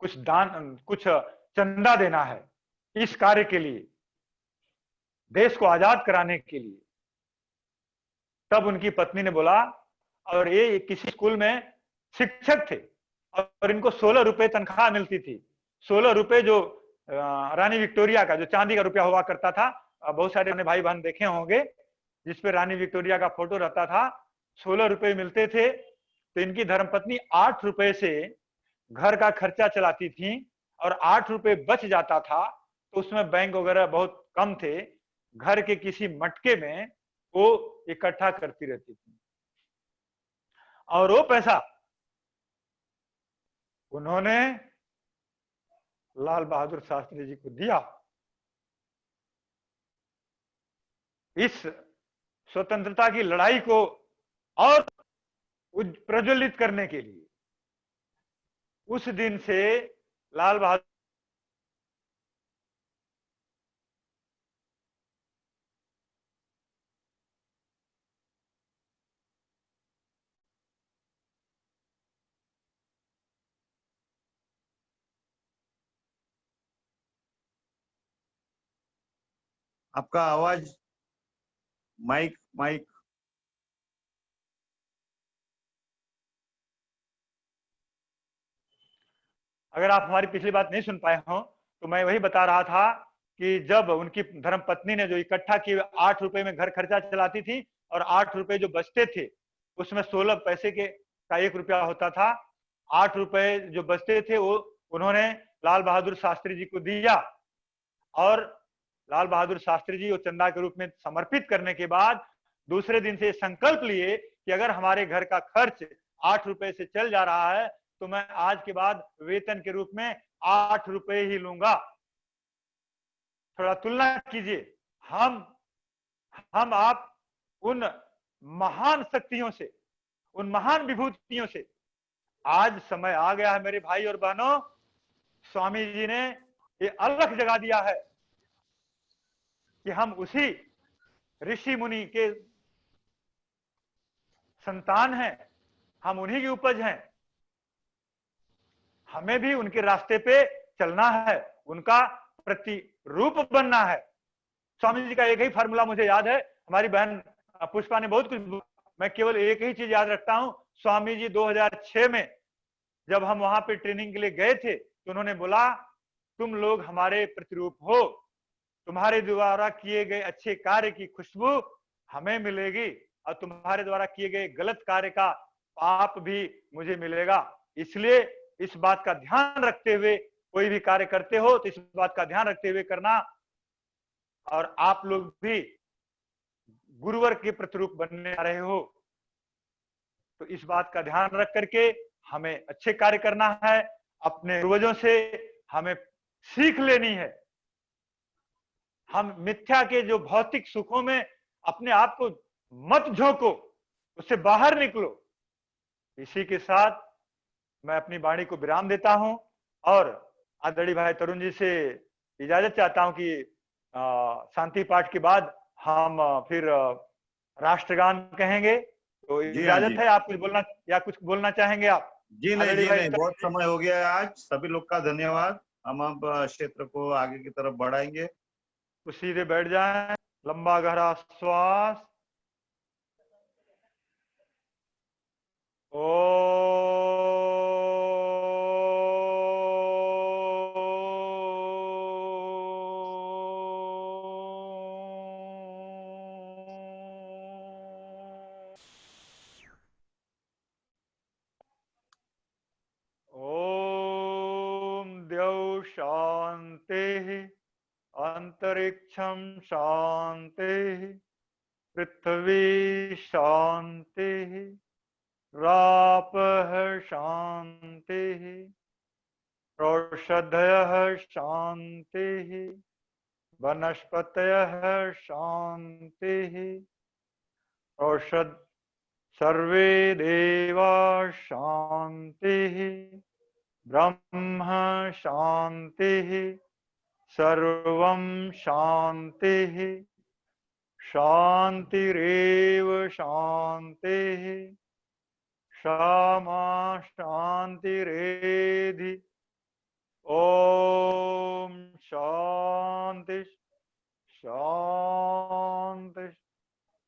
कुछ दान, कुछ चंदा देना है इस कार्य के लिए, देश को आजाद कराने के लिए। तब उनकी पत्नी ने बोला, और ये किसी स्कूल में शिक्षक थे और इनको 16 रुपए तनख्वाह मिलती थी। 16 रुपए जो रानी विक्टोरिया का जो चांदी का रुपया हुआ करता था, बहुत सारे अपने भाई बहन देखे होंगे, जिसपे रानी विक्टोरिया का फोटो रहता था। 16 रुपए मिलते थे। तो इनकी धर्मपत्नी 8 रुपए से घर का खर्चा चलाती थी और 8 रुपए बच जाता था तो उसमें बैंक वगैरह बहुत कम थे, घर के किसी मटके में वो इकट्ठा करती रहती थी और वो पैसा उन्होंने लाल बहादुर शास्त्री जी को दिया इस स्वतंत्रता की लड़ाई को और प्रज्वलित करने के लिए। उस दिन से लाल बहादुर आपका आवाज माइक माइक अगर आप हमारी पिछली बात नहीं सुन पाए हो तो मैं वही बता रहा था कि जब उनकी धर्मपत्नी ने जो इकट्ठा किए 8 रुपए में घर खर्चा चलाती थी और 8 रुपए जो बचते थे उसमें 16 पैसे के का 1 रुपया होता था। 8 रुपए जो बचते थे वो उन्होंने लाल बहादुर शास्त्री जी को दिया और लाल बहादुर शास्त्री जी वो चंदा के रूप में समर्पित करने के बाद दूसरे दिन से संकल्प लिए कि अगर हमारे घर का खर्च 8 रुपए से चल जा रहा है तो मैं आज के बाद वेतन के रूप में 8 रुपए ही लूंगा। थोड़ा तुलना कीजिए, हम आप उन महान शक्तियों से, उन महान विभूतियों से आज समय आ गया है मेरे भाई और बहनों। स्वामी जी ने ये अलख जगा दिया है कि हम उसी ऋषि मुनि के संतान हैं, हम उन्हीं की उपज हैं। हमें भी उनके रास्ते पे चलना है, उनका प्रतिरूप बनना है। स्वामी जी का एक ही फार्मूला मुझे याद है, हमारी बहन पुष्पा ने बहुत कुछ, मैं केवल एक ही चीज याद रखता हूं, स्वामी जी 2006 में जब हम वहां पे ट्रेनिंग के लिए गए थे तो उन्होंने बोला तुम लोग हमारे प्रतिरूप हो, तुम्हारे द्वारा किए गए अच्छे कार्य की खुशबू हमें मिलेगी और तुम्हारे द्वारा किए गए गलत कार्य का पाप भी मुझे मिलेगा। इसलिए इस बात का ध्यान रखते हुए कोई भी कार्य करते हो तो इस बात का ध्यान रखते हुए करना, और आप लोग भी गुरुवर के प्रतिरूप बनने आ रहे हो तो इस बात का ध्यान रख करके हमें अच्छे कार्य करना है। अपने पूर्वजों से हमें सीख लेनी है। हम मिथ्या के जो भौतिक सुखों में अपने आप को मत झोंको, उससे बाहर निकलो। इसी के साथ मैं अपनी वाणी को विराम देता हूं और आदरणीय भाई तरुण जी से इजाजत चाहता हूं कि शांति पाठ के बाद हम फिर राष्ट्रगान कहेंगे। तो इजाजत है, आप कुछ बोलना या कुछ बोलना चाहेंगे आप? जी नहीं, बहुत समय हो गया है आज। सभी लोग का धन्यवाद। हम अब क्षेत्र को आगे की तरफ बढ़ाएंगे। तो सीधे बैठ जाएं, लंबा गहरा श्वास। अंतरिक्षम शांति, पृथ्वी शांति, रापः शांति, औषधयः शांति, वनस्पतयः शांति, औषध सर्वे देवा शांति, ब्रह्म शांति, सर्वं शांतिः, शांतिरेव शांतिः, क्षमा शांतिरेधि। ओम शांति शांति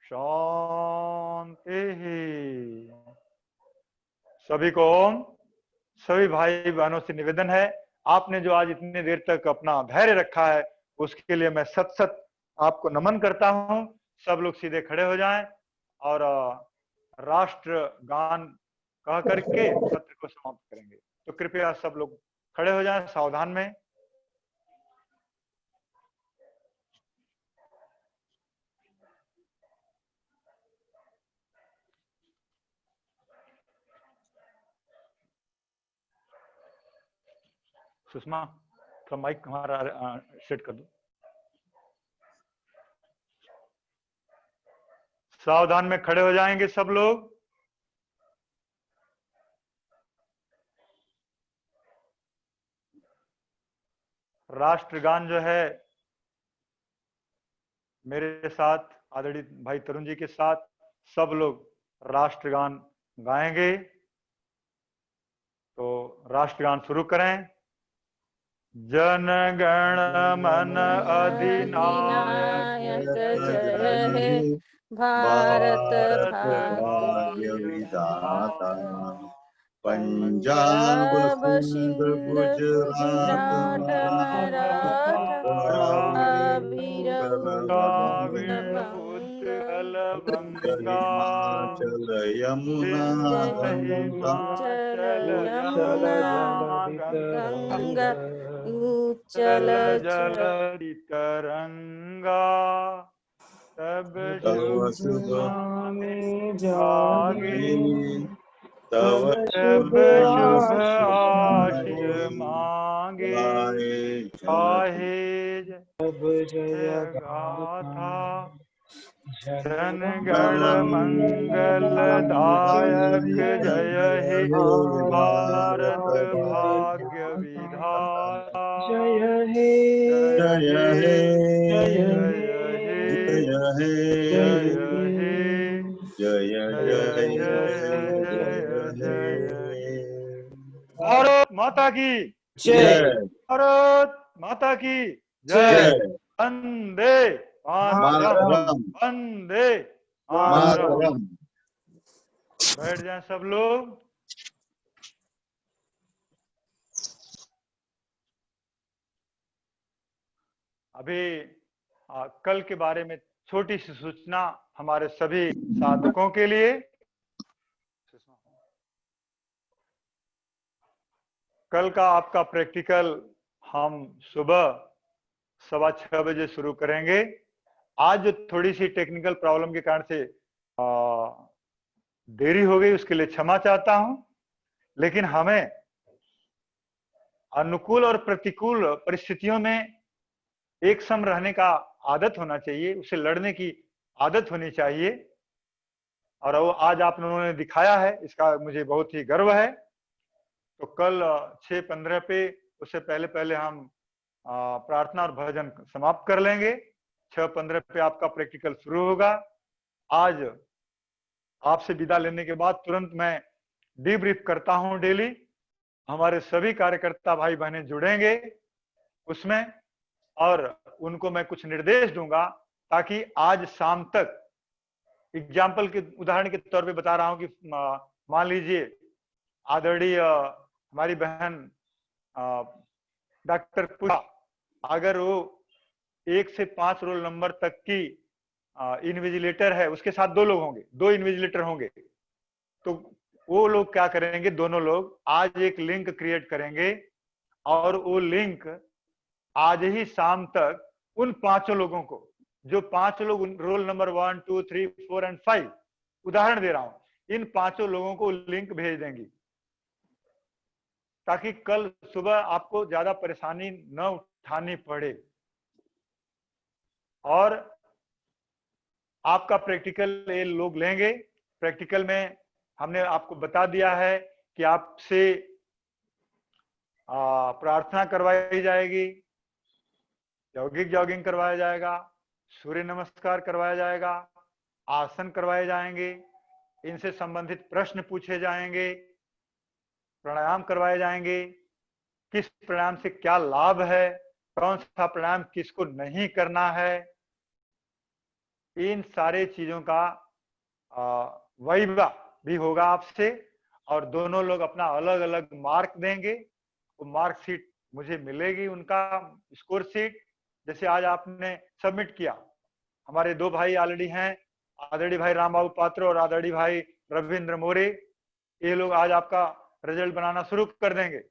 शांति। सभी को ओम। सभी भाई बहनों से निवेदन है, आपने जो आज इतनी देर तक अपना धैर्य रखा है उसके लिए मैं सत सत आपको नमन करता हूं। सब लोग सीधे खड़े हो जाएं और राष्ट्र गान कह करके सत्र को समाप्त करेंगे। तो कृपया सब लोग खड़े हो जाएं सावधान में। सुषमा थोड़ा माइक हमारा सेट कर दो। सावधान में खड़े हो जाएंगे सब लोग। राष्ट्रगान जो है मेरे साथ आदरणीय भाई तरुण जी के साथ सब लोग राष्ट्रगान गाएंगे। तो राष्ट्रगान शुरू करें। जन गण मन अधिनायक जय हे भारत भाग्य विधाता, पंजाब सिंध गुजरात मराठा उत्कल बंगा हिमाचल यमुना गंगा उच्चल जल तरंगा तब शुभ में जागे, तब शुभ आशीष मांगे, चाहे जय गाथा। जन गण मंगल दायक जय हे भारत भाग्य विधाता। जय हे जय हे जय हे जय हे। भारत माता की जय। भारत माता की जय। वंदे मातरम, वंदे मातरम। बैठ जाएं सब लोग। अभी कल के बारे में छोटी सी सूचना हमारे सभी साधकों के लिए। कल का आपका प्रैक्टिकल हम सुबह 6:15 बजे शुरू करेंगे। आज जो थोड़ी सी टेक्निकल प्रॉब्लम के कारण से देरी हो गई, उसके लिए क्षमा चाहता हूं। लेकिन हमें अनुकूल और प्रतिकूल परिस्थितियों में एक सम रहने का आदत होना चाहिए, उससे लड़ने की आदत होनी चाहिए, और वो आज आप लोगों ने दिखाया है, इसका मुझे बहुत ही गर्व है। तो कल 6:15 पे, उससे पहले पहले हम प्रार्थना और भजन समाप्त कर लेंगे। 6:15 पे आपका प्रैक्टिकल शुरू होगा। आज आपसे विदा लेने के बाद तुरंत मैं डीब्रीफ करता हूं डेली। हमारे सभी कार्यकर्ता भाई बहने जुड़ेंगे उसमें, और उनको मैं कुछ निर्देश दूंगा ताकि आज शाम तक, एग्जाम्पल के उदाहरण के तौर पे बता रहा हूं कि मान लीजिए आदरणीय हमारी बहन डॉक्टर पूजा, अगर वो 1 से 5 रोल नंबर तक की इन्विजिलेटर है, उसके साथ 2 लोग होंगे, 2 इन्विजिलेटर होंगे, तो वो लोग क्या करेंगे, दोनों लोग आज एक लिंक क्रिएट करेंगे, और वो लिंक आज ही शाम तक उन 5 लोगों को, जो 5 लोग रोल नंबर 1, 2, 3, 4 एंड 5, उदाहरण दे रहा हूं, इन 5 लोगों को लिंक भेज देंगी, ताकि कल सुबह आपको ज्यादा परेशानी न उठानी पड़े। और आपका प्रैक्टिकल ये लोग लेंगे। प्रैक्टिकल में हमने आपको बता दिया है कि आपसे प्रार्थना करवाई जाएगी, यौगिक जॉगिंग करवाया जाएगा, सूर्य नमस्कार करवाया जाएगा, आसन करवाए जाएंगे, इनसे संबंधित प्रश्न पूछे जाएंगे, प्राणायाम करवाए जाएंगे, किस प्राणायाम से क्या लाभ है, कौन सा प्राणायाम किसको नहीं करना है, इन सारे चीजों का वाइवा भी होगा आपसे, और दोनों लोग अपना अलग अलग मार्क देंगे। वो मार्क शीट मुझे मिलेगी, उनका स्कोर शीट, जैसे आज आपने सबमिट किया। हमारे 2 भाई ऑलरेडी हैं, आदरणीय भाई राम बाबू पात्र और आदरणीय भाई रविंद्र मोरे, ये लोग आज आपका रिजल्ट बनाना शुरू कर देंगे,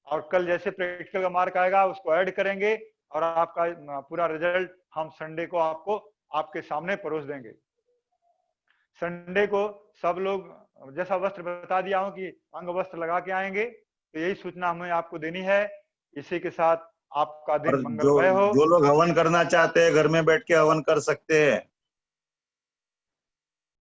और कल जैसे प्रैक्टिकल का मार्क आएगा उसको ऐड करेंगे, और आपका पूरा रिजल्ट हम संडे को आपको आपके सामने परोस देंगे। संडे को सब लोग, जैसा वस्त्र बता दिया हूं कि अंग वस्त्र लगा के आएंगे, तो यही सूचना हमें आपको देनी है। इसी के साथ आपका दिन मंगलमय हो। जो लोग हवन करना चाहते हैं घर में बैठ के हवन कर सकते हैं।